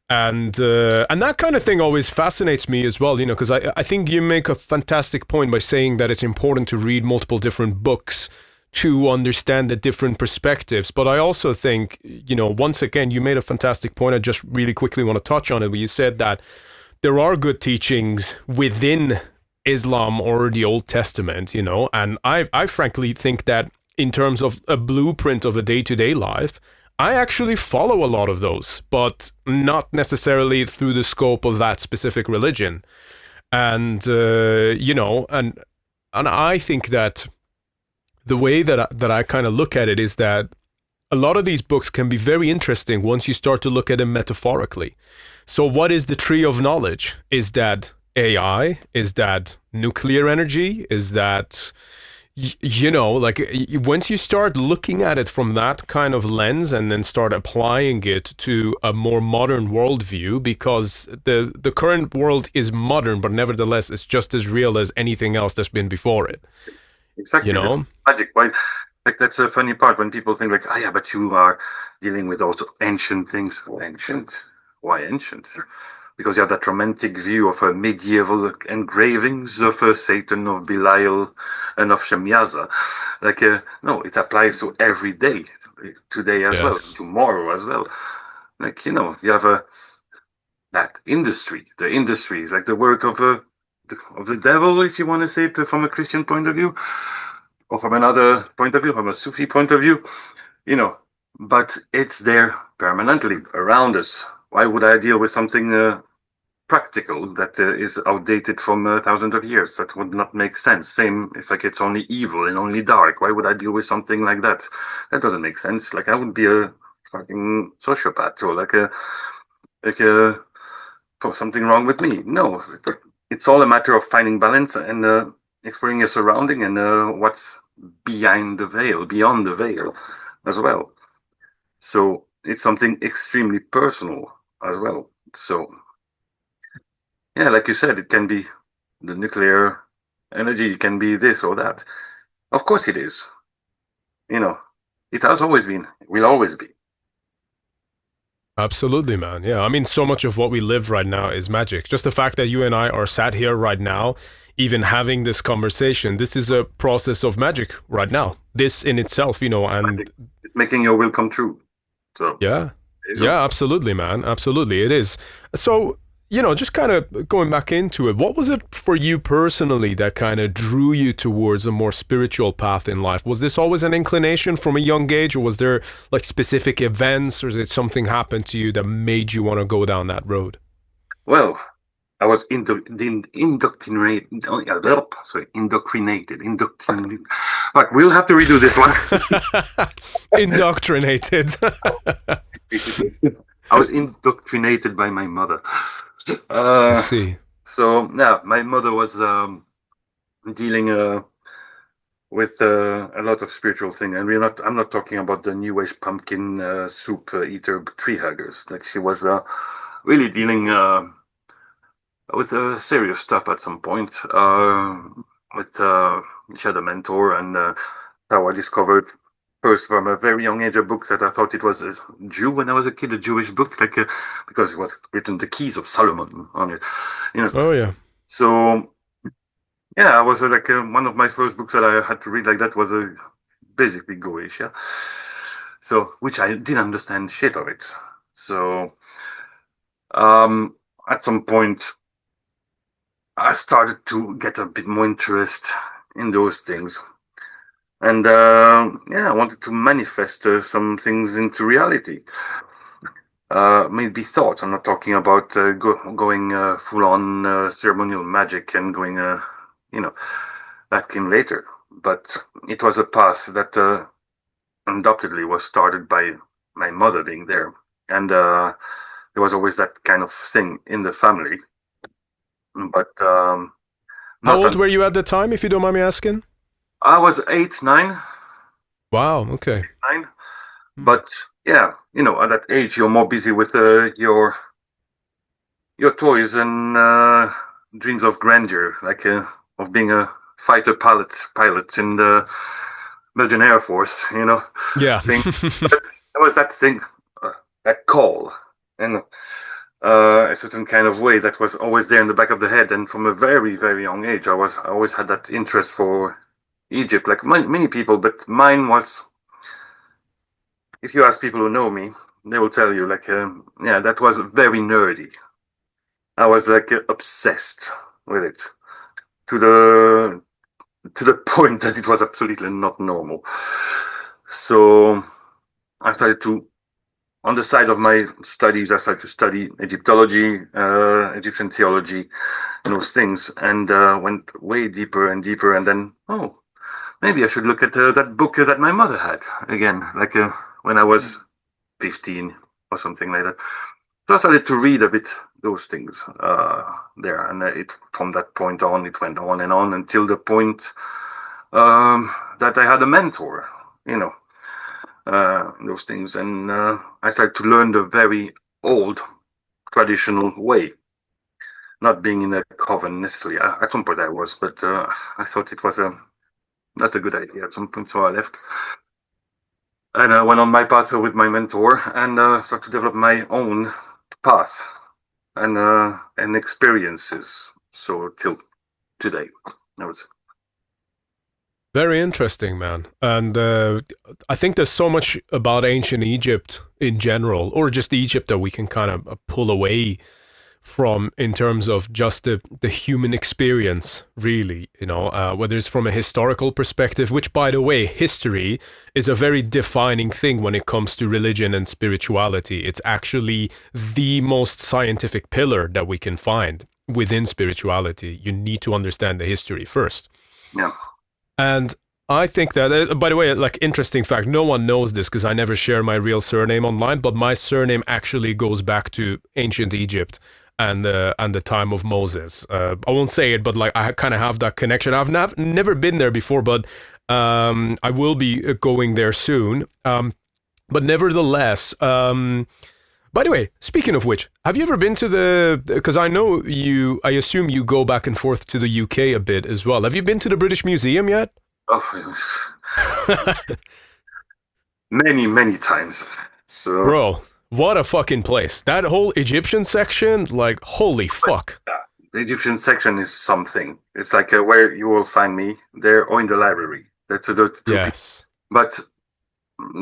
And that kind of thing always fascinates me as well, you know, because I think you make a fantastic point by saying that it's important to read multiple different books to understand the different perspectives. But I also think, you know, once again, you made a fantastic point. I just really quickly want to touch on it. Where you said that there are good teachings within Islam or the Old Testament, you know, and I frankly think that in terms of a blueprint of a day-to-day life, I actually follow a lot of those, but not necessarily through the scope of that specific religion. And, you know, and I think that the way that I kind of look at it is that a lot of these books can be very interesting once you start to look at them metaphorically. So what is the tree of knowledge? Is that AI? Is that nuclear energy? Is that, Once you start looking at it from that kind of lens and then start applying it to a more modern worldview, because the current world is modern, but nevertheless it's just as real as anything else that's been before it. You Exactly. That's know? magic. Why? Like that's a funny part when people think like, oh yeah, but you are dealing with also ancient things. Ancient? Why ancient? Because you have that romantic view of medieval engravings of Satan, of Belial, and of Shemyaza. Like, no, it applies to every day, today as well, Yes. tomorrow as well. Like, you have that industry. The industry is like the work of the devil, if you want to say it from a Christian point of view, or from another point of view, from a Sufi point of view, you know. But it's there permanently around us. Why would I deal with something practical that is outdated from thousands of years? That would not make sense. Same if like it's only evil and only dark. Why would I deal with something like that? That doesn't make sense. Like I would be a fucking sociopath or like a something wrong with me. No, it's all a matter of finding balance and exploring your surrounding and what's behind the veil, beyond the veil, as well. So it's something extremely personal as well. So yeah, like you said, it can be the nuclear energy, it can be this or that. Of course, it is. You know, it has always been. Will always be. Absolutely, man. Yeah. I mean, so much of what we live right now is magic. Just the fact that you and I are sat here right now, even having this conversation, this is a process of magic right now. This in itself, and It's making your will come true. So yeah. there you go. Yeah, absolutely, man. Absolutely. It is. So, just kind of going back into it, what was it for you personally that kind of drew you towards a more spiritual path in life? Was this always an inclination from a young age, or was there like specific events, or did something happen to you that made you want to go down that road? Well, I was indoctrinated. Sorry, indoctrinated. But we'll have to redo this one. Indoctrinated. I was indoctrinated by my mother. I Uh, see. so now my mother was dealing with a lot of spiritual thing, and I'm not talking about the new age pumpkin soup eater tree huggers. Like she was really dealing with serious stuff at some point. With she had a mentor, and how I discovered first from a very young age a book that I thought it was a Jew when I was a kid, a Jewish book, like because it was written the Keys of Solomon on it, you know. Oh yeah. So yeah, I was like one of my first books that I had to read like that was basically Goetia. So which I didn't understand shit of it. So um, at some point I started to get a bit more interest in those things. And yeah, I wanted to manifest some things into reality. Maybe thoughts. I'm not talking about going full on ceremonial magic and going, you know, that came later. But it was a path that undoubtedly was started by my mother being there. And there was always that kind of thing in the family. But How not old were you at the time, if you don't mind me asking? I was 8, 9, Wow. Okay. 9. Hmm. But yeah, at that age, you're more busy with your toys and dreams of grandeur, like of being a fighter pilot in the Belgian Air Force, Yeah. thing. But there was that thing, that call, and a certain kind of way that was always there in the back of the head. And from a very, very young age, I always had that interest for Egypt, like many people. But mine was, if you ask people who know me, they will tell you, like, yeah, that was very nerdy. I was like obsessed with it to the point that it was absolutely not normal. So I started to, on the side of my studies, I started to study Egyptology, Egyptian theology, and those things, and went way deeper and deeper. And then, oh, maybe I should look at that book that my mother had again, like when I was 15 or something like that. So I started to read a bit those things there, and it from that point on, it went on and on until the point that I had a mentor, those things. And I started to learn the very old traditional way, not being in a coven necessarily. At some point I was, but I thought it was not a good idea at some point, so I left. And I went on my path with my mentor and started to develop my own path and experiences. So till today, I would say. Very interesting, man. And I think there's so much about ancient Egypt in general, or just Egypt, that we can kind of pull away from in terms of just the human experience, really, whether it's from a historical perspective, which, by the way, history is a very defining thing when it comes to religion and spirituality. It's actually the most scientific pillar that we can find within spirituality. You need to understand the history first. Yeah. And I think that, by the way, like, interesting fact, no one knows this because I never share my real surname online, but my surname actually goes back to ancient Egypt and the time of Moses. I won't say it, but like I kind of have that connection. I've never been there before, but I will be going there soon. But nevertheless, by the way, speaking of which, have you ever been to because I know I assume you go back and forth to the UK a bit as well. Have you been to the British Museum yet? Oh, many times. So, bro, what a fucking place. That whole Egyptian section, like, holy fuck. The Egyptian section is something. It's like where you will find me there or in the library. That's the two yes. But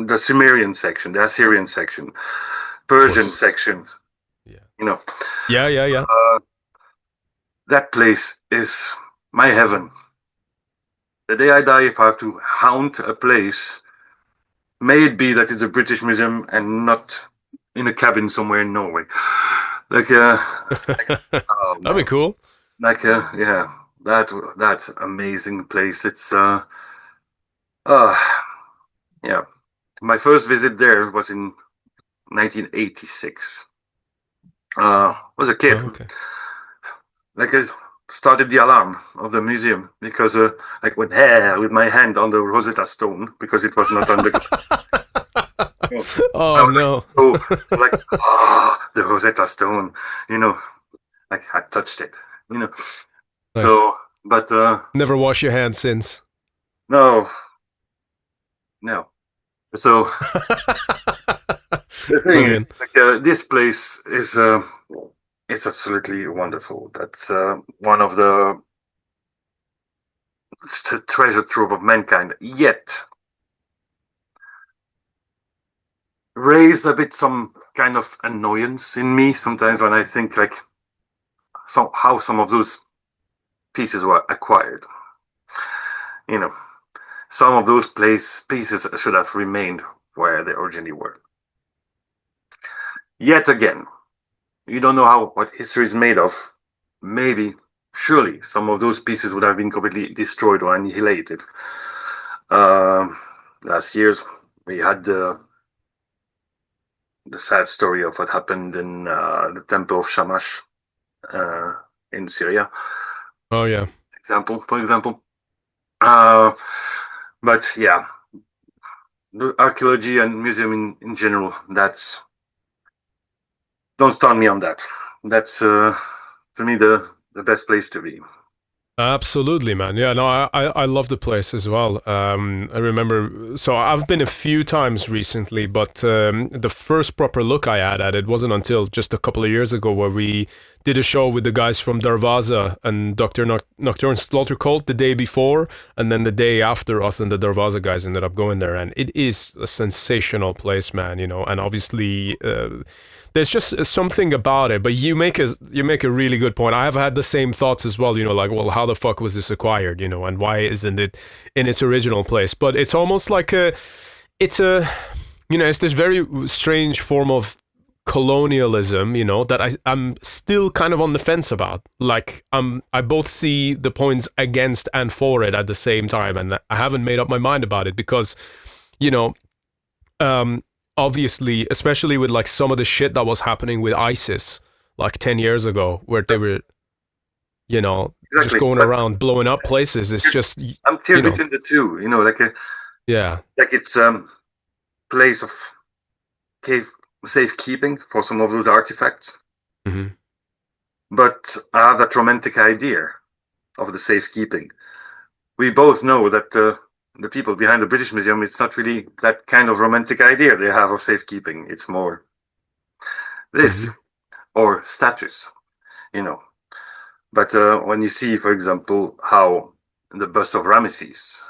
the Sumerian section, the Assyrian section, Persian section, Yeah. Yeah. That place is my heaven. The day I die, if I have to haunt a place, may it be that it's a British museum and not in a cabin somewhere in Norway. Like, that'd be cool. Like, yeah, that amazing place. It's, yeah. My first visit there was in 1986. Was a kid. Oh, okay. Like, I started the alarm of the museum because I went with my hand on the Rosetta Stone because it was not on the. Oh no! So like, the Rosetta Stone, like I touched it, Nice. So, but never wash your hands since. No. So the thing is, like, this place is it's absolutely wonderful. That's one of the treasure trove of mankind. Yet raised a bit some kind of annoyance in me sometimes when I think like how some of those pieces were acquired. Some of those pieces should have remained where they originally were. Yet again, you don't know what history is made of. Maybe, surely, some of those pieces would have been completely destroyed or annihilated. Last years, we had the sad story of what happened in the temple of Shamash in Syria. Oh yeah. For example. But yeah, the archaeology and museum in general, don't start me on that. That's to me the best place to be. Absolutely, man. Yeah, no, I love the place as well. I remember, so I've been a few times recently, but the first proper look I had at it wasn't until just a couple of years ago, where we did a show with the guys from Darvaza and Dr. Nocturne Slaughter Cult the day before, and then the day after, us and the Darvaza guys ended up going there, and it is a sensational place, man. And obviously there's just something about it. But you make a really good point. I have had the same thoughts as well. Like, well, how the fuck was this acquired? And why isn't it in its original place? But it's almost like it's this very strange form of colonialism, that I'm still kind of on the fence about. Like, I both see the points against and for it at the same time, and I haven't made up my mind about it because, obviously, especially with like some of the shit that was happening with ISIS like 10 years ago, where they were, just going around blowing up places. It's just, I'm teared between the two, like it's place of safekeeping for some of those artifacts. Mm-hmm. But I have that romantic idea of the safekeeping. We both know that the people behind the British Museum, it's not really that kind of romantic idea they have of safekeeping. It's more this or status, But when you see, for example, how the bust of Ramesses,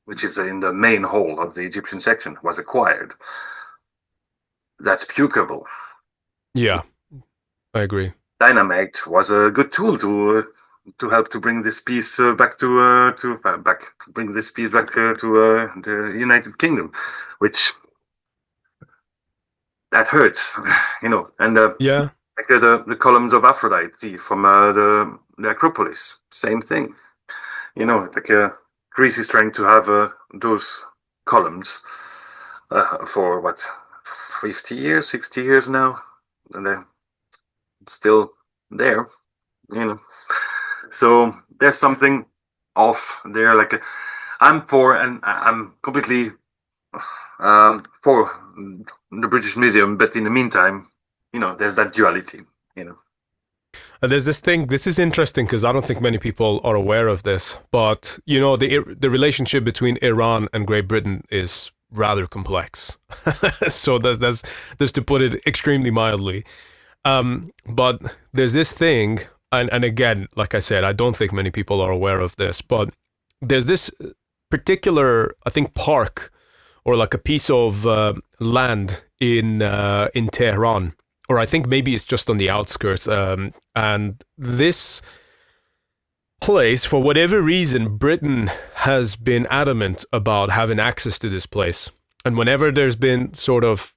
which is in the main hall of the Egyptian section, was acquired, that's pukable. Yeah, I agree. Dynamite was a good tool to help to bring this piece back to the United Kingdom, which that hurts, And like the columns of Aphrodite from the Acropolis, same thing, Greece is trying to have those columns for what 50 years, 60 years now, and they're still there, So there's something off there. I'm completely for the British Museum, but in the meantime, there's that duality, There's this thing. This is interesting because I don't think many people are aware of this, but the relationship between Iran and Great Britain is rather complex. So that's to put it extremely mildly. But there's this thing, and again, like I said, I don't think many people are aware of this, but there's this particular, I think, park or like a piece of land in Tehran, or I think maybe it's just on the outskirts. And this place, for whatever reason, Britain has been adamant about having access to this place. And whenever there's been sort of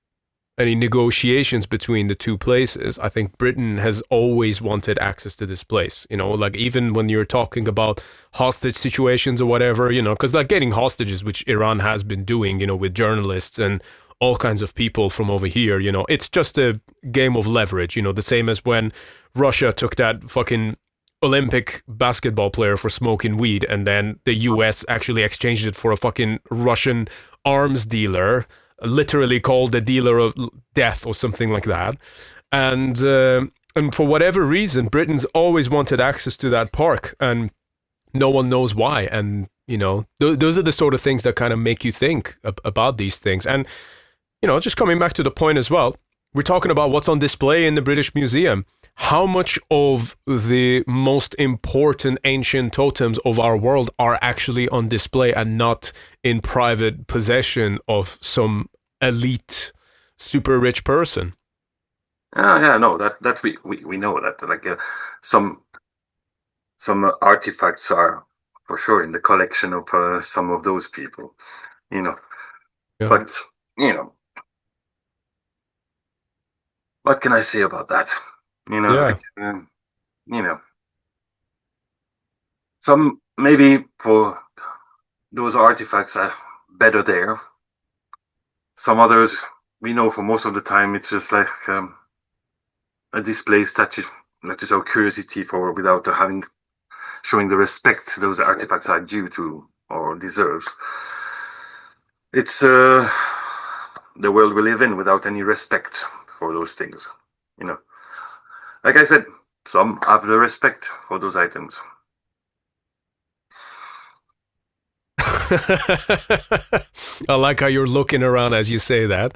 any negotiations between the two places, I think Britain has always wanted access to this place. Like even when you're talking about hostage situations or whatever, because like getting hostages, which Iran has been doing, with journalists and all kinds of people from over here, it's just a game of leverage, the same as when Russia took that fucking Olympic basketball player for smoking weed, and then the US actually exchanged it for a fucking Russian arms dealer, literally called the dealer of death or something like that. And for whatever reason, Britain's always wanted access to that park, and no one knows why. And those are the sort of things that kind of make you think about these things. And just coming back to the point as well, we're talking about what's on display in the British Museum. How much of the most important ancient totems of our world are actually on display and not in private possession of some elite, super rich person? No, that we know that some artifacts are for sure in the collection of some of those people, Yeah. But what can I say about that? Some maybe for those artifacts are better there. Some others, we know for most of the time, it's just like a display statue, that is our curiosity for, without showing the respect those artifacts are due to or deserve. It's the world we live in without any respect for those things, Like I said, some have the respect for those items. I like how you're looking around as you say that.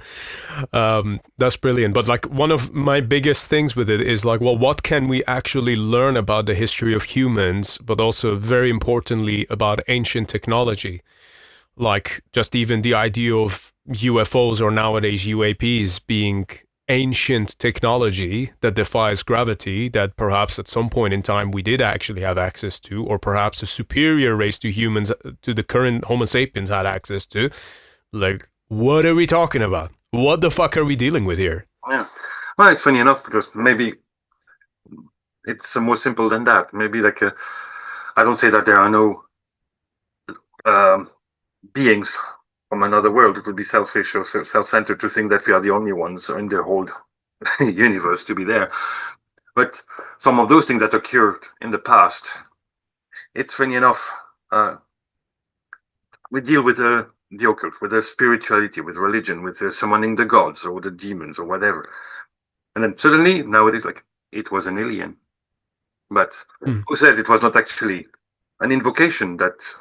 That's brilliant. But like one of my biggest things with it is like, well, what can we actually learn about the history of humans, but also very importantly about ancient technology? Like just even the idea of UFOs or nowadays UAPs being ancient technology that defies gravity, that perhaps at some point in time we did actually have access to, or perhaps a superior race to humans, to the current Homo sapiens, had access to. Like, what are we talking about? What the fuck are we dealing with here? Yeah. Well, it's funny enough because maybe it's more simple than that. Maybe I don't say that there are no beings from another world. It would be selfish or self-centered to think that we are the only ones in the whole universe to be there. But some of those things that occurred in the past, it's funny enough, we deal with the occult, with the spirituality, with religion, with summoning the gods or the demons or whatever. And then suddenly, now it is like, it was an alien. But who says it was not actually an invocation that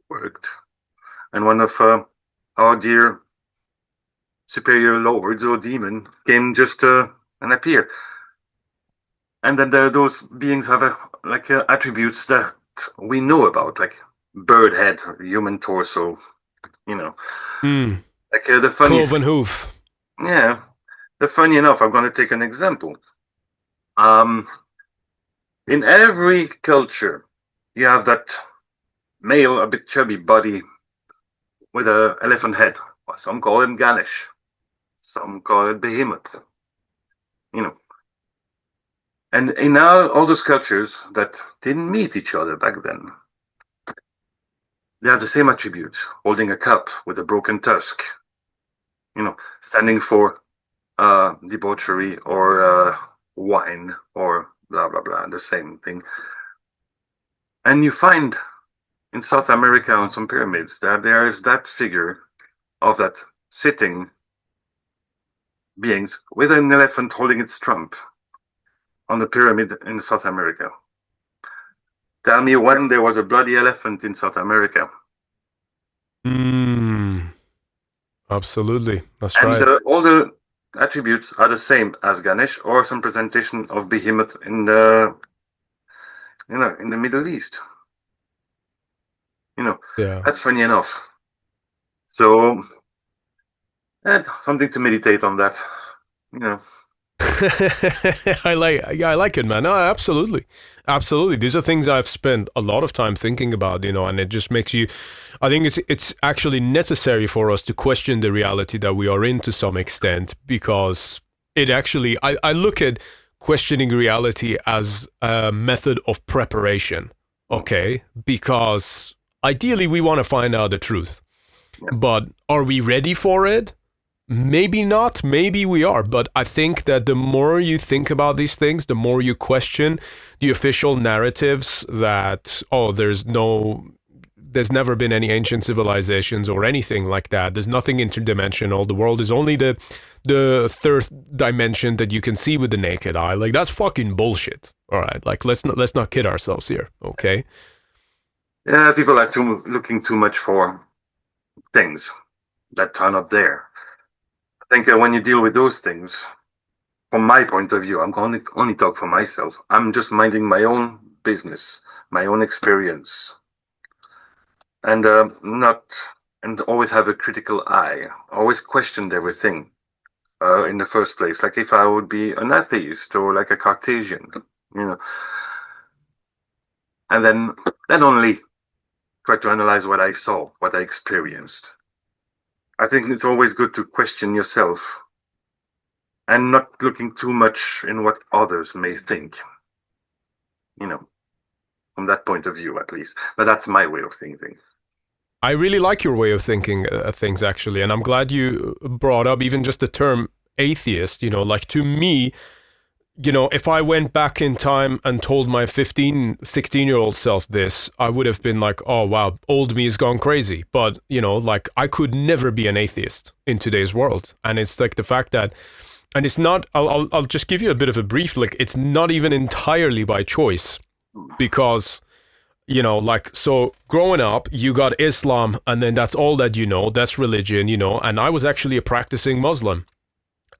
worked? And one of our dear superior lords or demon came just and appeared. And then those beings have attributes that we know about, like bird head, human torso, Like the funny... Cloven hoof. Yeah. The funny enough, I'm going to take an example. In every culture, you have that male, a bit chubby body with an elephant head. Some call him Ganesh. Some call it Behemoth. And in all those cultures that didn't meet each other back then, they have the same attributes, holding a cup with a broken tusk, standing for debauchery or wine or blah, blah, blah, the same thing. And you find in South America on some pyramids that there is that figure of that sitting beings with an elephant holding its trump on the pyramid in South America. Tell me when there was a bloody elephant in South America. Absolutely, that's and right. All the attributes are the same as Ganesh or some presentation of Behemoth in the, in the Middle East. Yeah. That's funny enough. So, something to meditate on that. I like it, man. No, absolutely. These are things I've spent a lot of time thinking about, and it just makes you. I think it's actually necessary for us to question the reality that we are in to some extent, because it actually. I look at questioning reality as a method of preparation. Okay, because ideally we want to find out the truth, but are we ready for it? Maybe not, maybe we are, but I think that the more you think about these things, the more you question the official narratives that, there's never been any ancient civilizations or anything like that. There's nothing interdimensional. The world is only the third dimension that you can see with the naked eye. Like, that's fucking bullshit. All right, like let's not kid ourselves here, okay? Yeah, people are looking too much for things that are not there. I think when you deal with those things, from my point of view, I'm going to only talk for myself. I'm just minding my own business, my own experience, and always have a critical eye. Always questioned everything in the first place. Like if I would be an atheist or like a Cartesian, and then only try to analyze what I saw, what I experienced. I think it's always good to question yourself and not looking too much in what others may think, from that point of view, at least. But that's my way of thinking. I really like your way of thinking things, actually. And I'm glad you brought up even just the term atheist. Like, to me, if I went back in time and told my 15, 16-year-old self this, I would have been like, oh, wow, old me has gone crazy. But, like, I could never be an atheist in today's world. And it's like the fact that, and it's not, I'll just give you a bit of a brief, like, it's not even entirely by choice, because, like, so growing up, you got Islam, and then that's all that that's religion, and I was actually a practicing Muslim.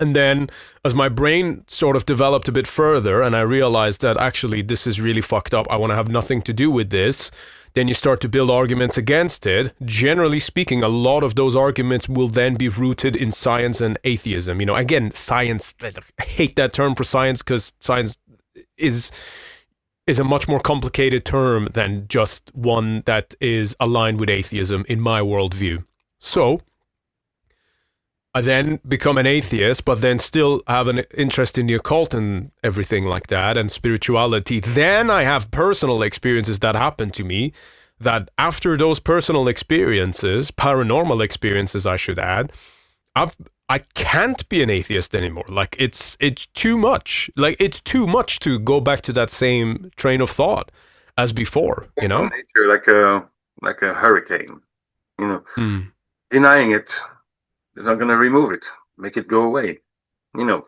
And then as my brain sort of developed a bit further and I realized that actually this is really fucked up, I want to have nothing to do with this, then you start to build arguments against it. Generally speaking, a lot of those arguments will then be rooted in science and atheism. Again, science, I hate that term for science, because science is a much more complicated term than just one that is aligned with atheism in my worldview. So I then become an atheist, but then still have an interest in the occult and everything like that, and spirituality. Then I have personal experiences that happen to me, that after those personal experiences, paranormal experiences I should add, I can't be an atheist anymore. Like it's too much. Like it's too much to go back to that same train of thought as before. You know, nature like a hurricane. You know, mm. denying it is not going to remove it, make it go away. You know,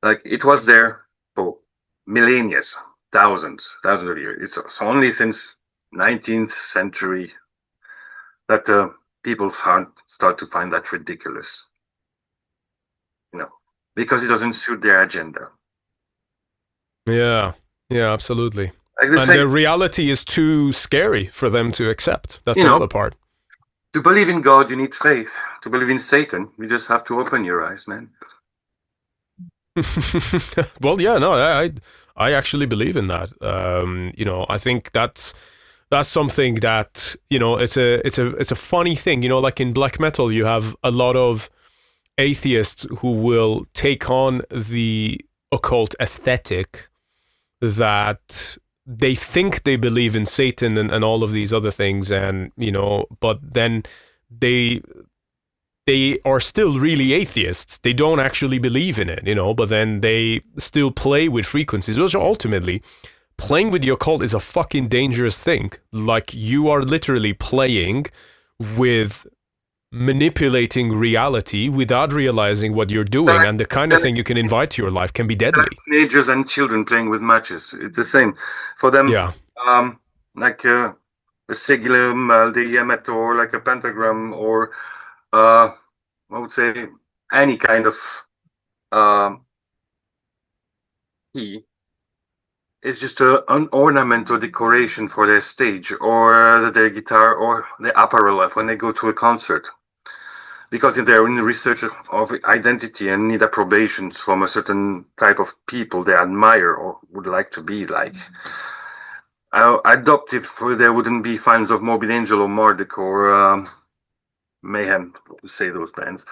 like it was there for millennia, thousands of years. It's only since 19th century that people start to find that ridiculous. You know, because it doesn't suit their agenda. Yeah, yeah, absolutely. Like the And same, the reality is too scary for them to accept. That's you know, another part. to believe in God, you need faith. To believe in Satan, you just have to open your eyes, man. Well, yeah, no, I actually believe in that. You know, I think that's something that, you know, it's a funny thing. You know, like in black metal, you have a lot of atheists who will take on the occult aesthetic that they think they believe in Satan and all of these other things, and you know, but then they are still really atheists. They don't actually believe in it, you know, but then they still play with frequencies, which ultimately playing with the occult is a fucking dangerous thing. Like you are literally playing with manipulating reality without realizing what you're doing, and the kind of thing you can invite to your life can be deadly. Teenagers and children playing with matches. It's the same for them. Yeah. Like a sigillum, the Yamato, or like a pentagram, or I would say any kind of key is just an ornament or decoration for their stage or their guitar or their apparel when they go to a concert. Because if they're in the research of identity and need approbations from a certain type of people they admire or would like to be like, adoptive, there wouldn't be fans of Morbid Angel or Marduk or Mayhem, to say those bands,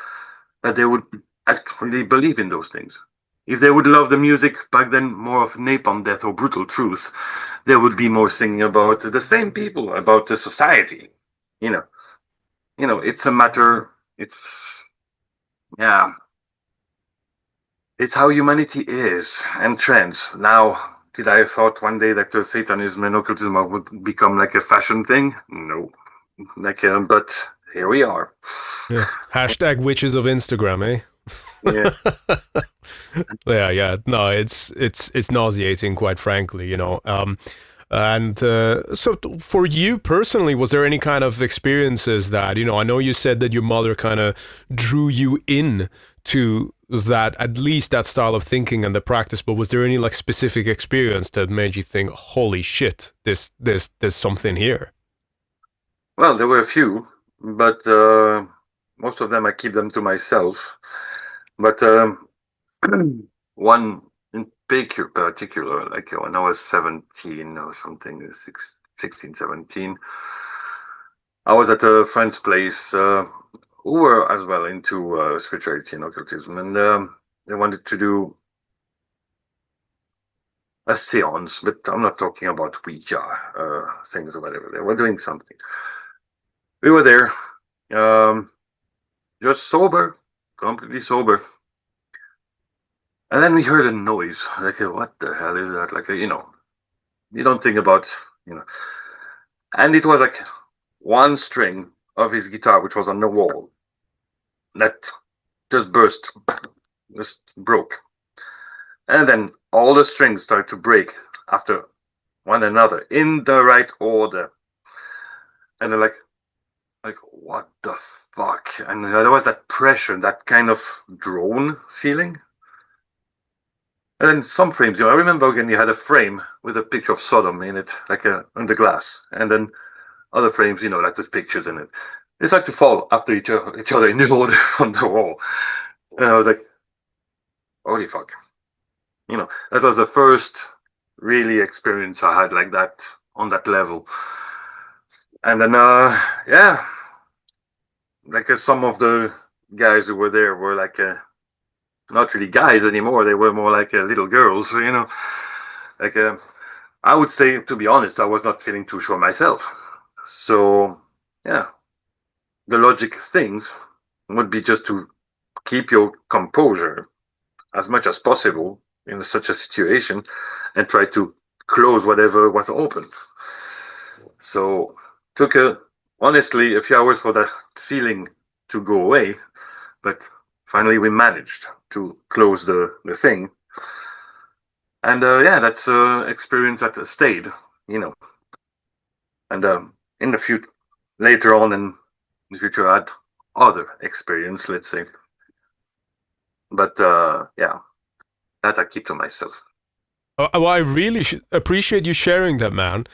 that they would actually believe in those things. If they would love the music back then, more of Napalm Death or Brutal Truth, they would be more singing about the same people, about the society. You know, it's a matter. It's how humanity is and trends. Now, did I thought one day that Satanism and occultism would become like a fashion thing? No, but here we are. Yeah. Hashtag witches of Instagram, eh? Yeah. Yeah. No, it's nauseating, quite frankly, you know. And so for you personally, was there any kind of experiences that, you know, I know you said that your mother kind of drew you in to that, at least that style of thinking and the practice, but was there any like specific experience that made you think, holy shit, there's something here? Well, there were a few, but most of them I keep them to myself. But one in particular, like when I was 17 or something, 16, 17, I was at a friend's place who were as well into spirituality and occultism, and they wanted to do a seance, but I'm not talking about Ouija things or whatever. They were doing something. We were there, just sober, completely sober. And then we heard a noise, like, what the hell is that? Like, you don't think about, and it was like one string of his guitar, which was on the wall, that just burst, just broke. And then all the strings started to break after one another in the right order. And they're like, what the fuck? And there was that pressure, that kind of drone feeling. And then some frames, I remember again, you had a frame with a picture of Sodom in it, like on the glass. And then other frames, like with pictures in it. It's like to fall after each other in the order on the wall. And I was like, holy fuck. That was the first really experience I had like that on that level. And then, like some of the guys who were there were like not really guys anymore. They were more like little girls, like I would say, to be honest, I was not feeling too sure myself. So yeah, the logic things would be just to keep your composure as much as possible in such a situation and try to close whatever was open. So took honestly a few hours for that feeling to go away, but finally we managed to close the thing. And that's experience that stayed, And in the future, later on in the future, I had other experience, let's say. But that I keep to myself. Well, I really appreciate you sharing that, man.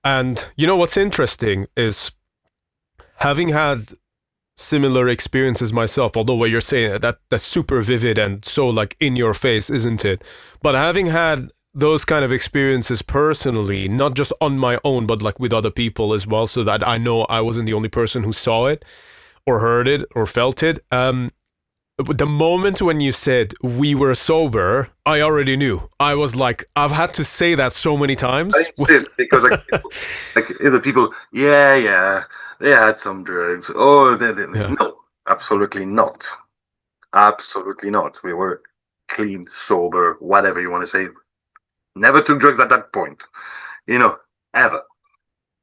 And you know what's interesting is having had similar experiences myself, although what you're saying, that's super vivid and so like in your face, isn't it? But having had those kind of experiences personally, not just on my own, but like with other people as well, so that I know I wasn't the only person who saw it or heard it or felt it. The moment when you said we were sober, I already knew. I was like, I've had to say that so many times. I insist because like the people, they had some drugs. Oh, no, absolutely not. Absolutely not. We were clean, sober, whatever you want to say. Never took drugs at that point, ever.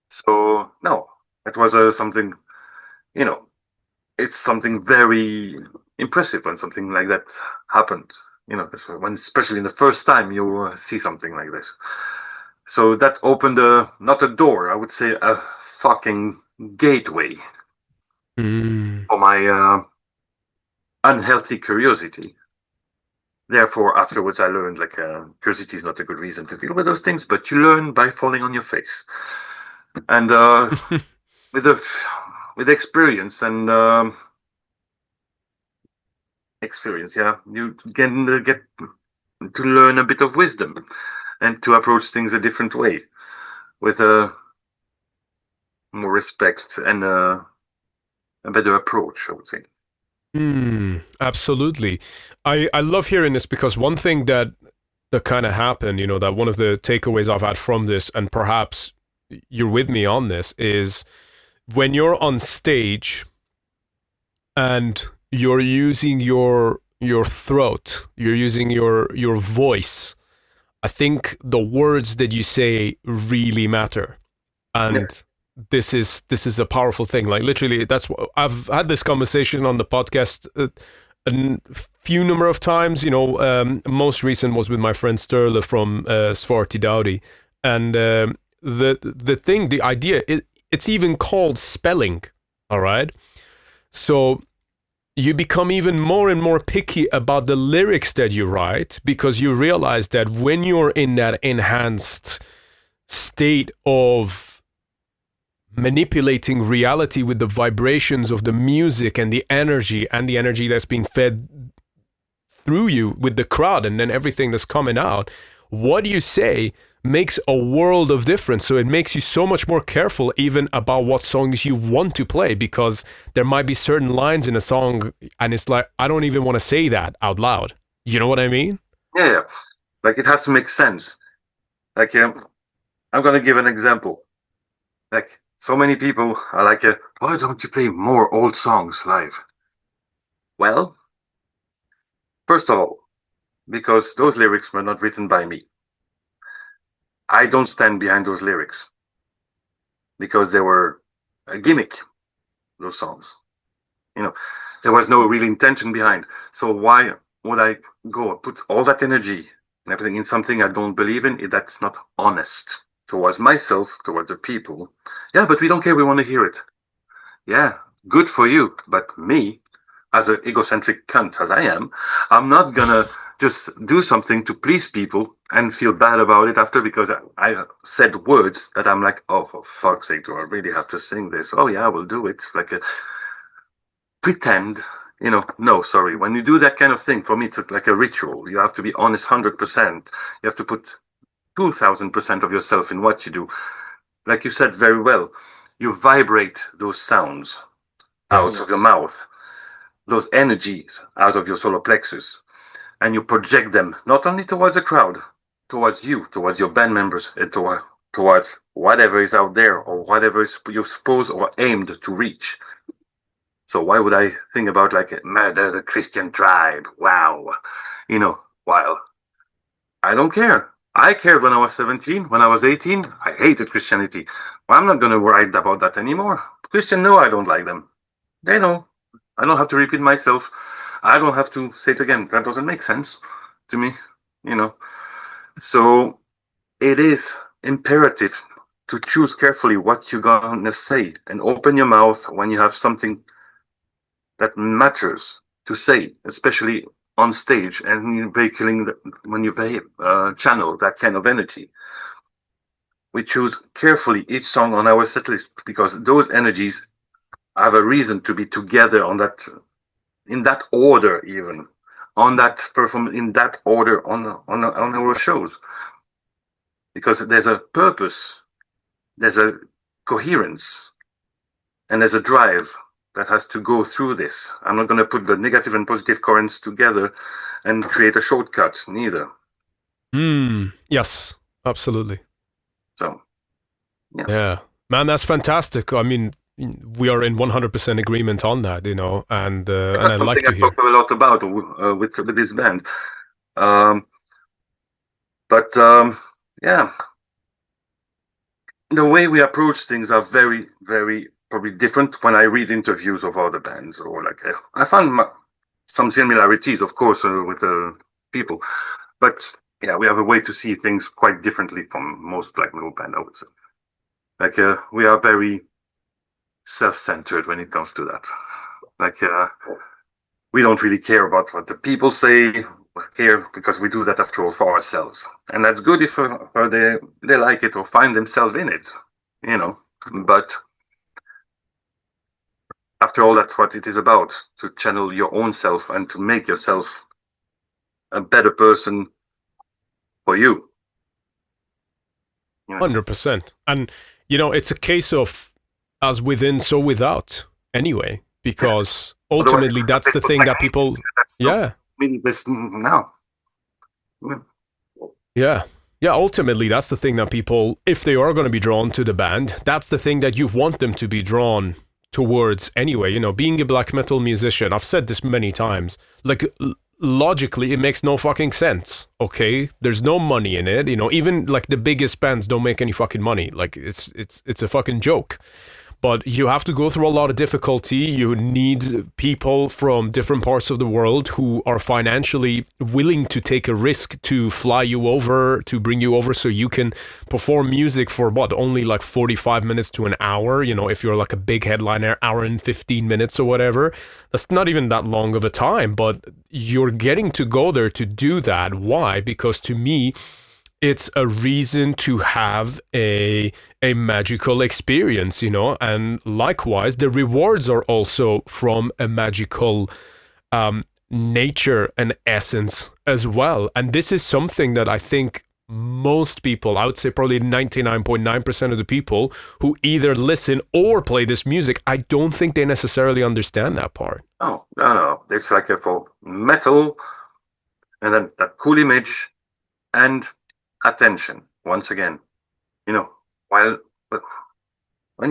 So no, it was something, it's something very impressive when something like that happened. When especially in the first time you see something like this. So that opened not a door, I would say a fucking gateway for my unhealthy curiosity. Therefore, afterwards, I learned curiosity is not a good reason to deal with those things, but you learn by falling on your face. And with experience and you can get to learn a bit of wisdom and to approach things a different way with more respect and a better approach, I would say. Absolutely. I love hearing this because one thing that kind of happened, that one of the takeaways I've had from this, and perhaps you're with me on this, is when you're on stage and you're using your throat, you're using your voice, I think the words that you say really matter. And this is a powerful thing. Like literally, that's what I've had this conversation on the podcast a few number of times. Most recent was with my friend Sturla from Svarti Dowdy, and the idea, it's even called spelling. All right, so you become even more and more picky about the lyrics that you write because you realize that when you're in that enhanced state of manipulating reality with the vibrations of the music and the energy that's being fed through you with the crowd and then everything that's coming out, what you say makes a world of difference. So it makes you so much more careful even about what songs you want to play, because there might be certain lines in a song and it's like, I don't even want to say that out loud. You know what I mean? Yeah. Like it has to make sense. Like I'm going to give an example. Like so many people are like, why don't you play more old songs live? Well, first of all, because those lyrics were not written by me. I don't stand behind those lyrics because they were a gimmick, those songs. There was no real intention behind. So why would I go put all that energy and everything in something I don't believe in? That's not honest towards myself, towards the people. Yeah, but we don't care. We want to hear it. Yeah, good for you. But me, as an egocentric cunt as I am, I'm not gonna just do something to please people and feel bad about it after because I said words that I'm like, oh, for fuck's sake, do I really have to sing this? Oh yeah, I will do it. Pretend, no, sorry. When you do that kind of thing, for me, it's like a ritual. You have to be honest 100%. You have to put 2,000% of yourself in what you do. Like you said very well, you vibrate those sounds out of your mouth, those energies out of your solar plexus, and you project them not only towards the crowd, towards you, towards your band members, and towards whatever is out there or whatever is you suppose or aimed to reach. So why would I think about like murder the Christian tribe? Wow. While I don't care. I cared when I was 17. When I was 18, I hated Christianity. Well, I'm not going to write about that anymore. Christians know I don't like them. They know. I don't have to repeat myself. I don't have to say it again. That doesn't make sense to me, you know. So it is imperative to choose carefully what you're going to say and open your mouth when you have something that matters to say, especially on stage and when you channel that kind of energy. We choose carefully each song on our set list because those energies have a reason to be together on that, in that order, even on that perform in that order on our shows, because there's a purpose, there's a coherence, and there's a drive that has to go through this. I'm not going to put the negative and positive currents together and create a shortcut, neither. Yes, absolutely. So, yeah, man, that's fantastic. I mean, we are in 100% agreement on that, and I like to hear. That's something I talk a lot about with this band. Yeah, the way we approach things are very, very probably different when I read interviews of other bands, or like I found some similarities, of course, with the people, but yeah, we have a way to see things quite differently from most black metal band, I would say. Like we are very self-centered when it comes to that. Like we don't really care about what the people say. We care because we do that after all for ourselves, and that's good if they like it or find themselves in it, But after all, that's what it is about: to channel your own self and to make yourself a better person for you. 100%. And, it's a case of as within, so without, anyway, because ultimately that's the thing that people. Yeah. Meaningless now. Yeah. Yeah, ultimately, that's the thing that people, if they are going to be drawn to the band, that's the thing that you want them to be drawn towards anyway. Being a black metal musician, I've said this many times, like, logically, it makes no fucking sense, okay? There's no money in it, even, like, the biggest bands don't make any fucking money. Like, it's a fucking joke. But you have to go through a lot of difficulty. You need people from different parts of the world who are financially willing to take a risk to fly you over, to bring you over so you can perform music for only like 45 minutes to an hour. If you're like a big headliner, hour and 15 minutes or whatever. That's not even that long of a time, but you're getting to go there to do that. Why? Because to me, it's a reason to have a magical experience, and likewise, the rewards are also from a magical nature and essence as well. And this is something that I think most people, I would say probably 99.9% of the people who either listen or play this music, I don't think they necessarily understand that part. Oh, no. It's like for metal, and then that cool image and attention once again, when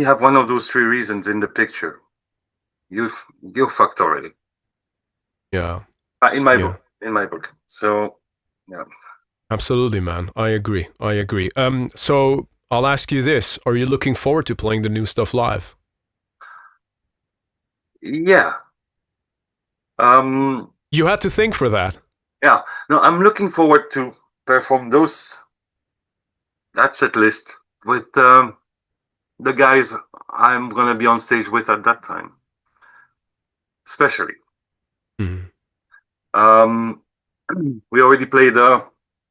you have one of those three reasons in the picture, you're fucked already. Yeah. In my book. So yeah, absolutely, man. I agree. So I'll ask you this: are you looking forward to playing the new stuff live? Yeah. You had to think for that. Yeah. No, I'm looking forward to perform that set list with the guys I'm gonna be on stage with at that time, especially. Mm-hmm. We already played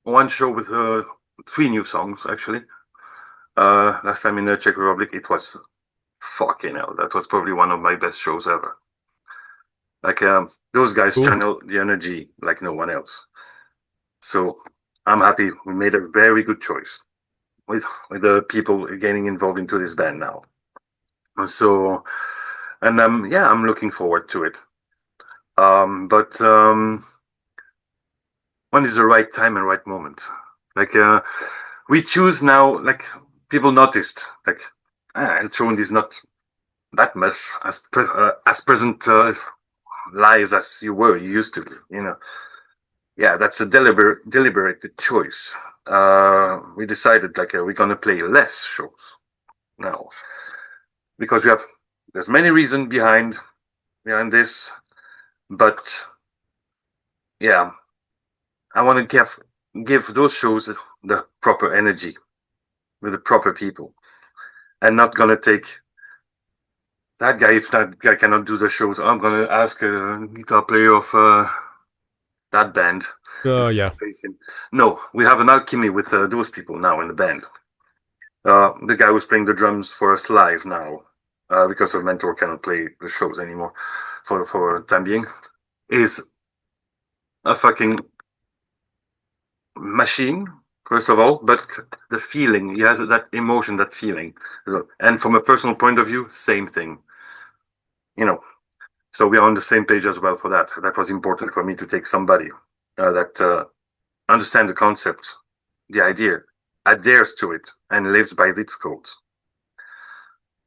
one show with 3 new songs actually. Last time in the Czech Republic, it was fucking hell. That was probably one of my best shows ever. Like those guys channel the energy like no one else. So I'm happy we made a very good choice with the people getting involved into this band now. So, and I'm looking forward to it. But when is the right time and right moment? Like we choose now. Like people noticed, like Enthroned is not that much as present live as you used to, Yeah, that's a deliberate choice. We decided we're gonna play less shows now because there's many reasons behind this, but yeah, I want to give those shows the proper energy with the proper people, and not gonna take that guy. If that guy cannot do the shows, I'm gonna ask a guitar player of that band. Oh, yeah. No, we have an alchemy with those people now in the band. The guy who's playing the drums for us live now, because of Mentor cannot play the shows anymore for the time being, is a fucking machine, first of all, but the feeling, he has that emotion, that feeling. And from a personal point of view, same thing. So we are on the same page as well for that. That was important for me to take somebody that understands the concept, the idea, adheres to it, and lives by its codes.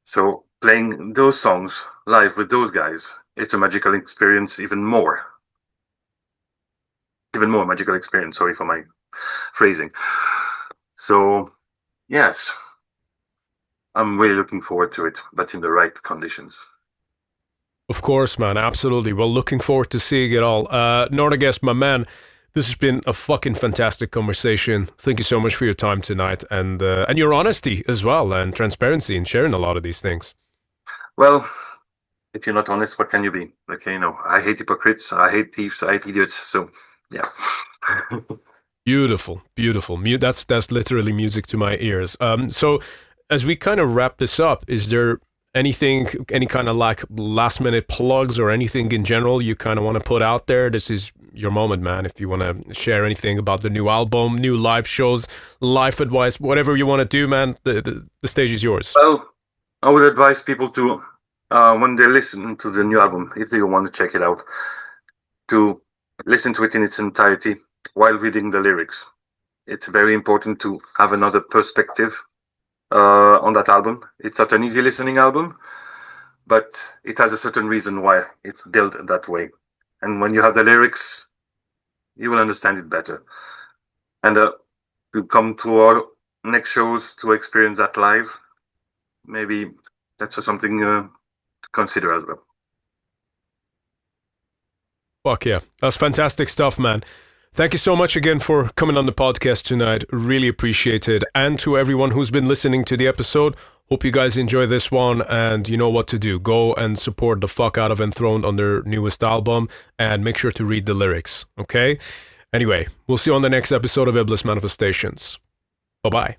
So playing those songs live with those guys, it's a magical experience, even more magical experience. Sorry for my phrasing. So yes, I'm really looking forward to it, but in the right conditions. Of course, man, absolutely. Well, looking forward to seeing it all. Nornagest, my man, this has been a fucking fantastic conversation. Thank you so much for your time tonight and your honesty as well and transparency in sharing a lot of these things. Well, if you're not honest, what can you be? I hate hypocrites, I hate thieves, I hate idiots. So yeah. Beautiful, beautiful. That's literally music to my ears. So as we kind of wrap this up, is there any kind of like last minute plugs or anything in general you kind of want to put out there? This is your moment, man. If you want to share anything about the new album, new live shows, life advice, whatever you want to do, man, the stage is yours. Well, I would advise people to, when they listen to the new album, if they want to check it out, to listen to it in its entirety while reading the lyrics. It's very important to have another perspective on that album. It's not an easy listening album, but it has a certain reason why it's built that way. And when you have the lyrics, you will understand it better. And to come to our next shows to experience that live, maybe that's something to consider as well. Fuck yeah. That's fantastic stuff, man. Thank you so much again for coming on the podcast tonight. Really appreciate it. And to everyone who's been listening to the episode, hope you guys enjoy this one and you know what to do. Go and support the fuck out of Enthroned on their newest album and make sure to read the lyrics, okay? Anyway, we'll see you on the next episode of Iblis Manifestations. Bye-bye.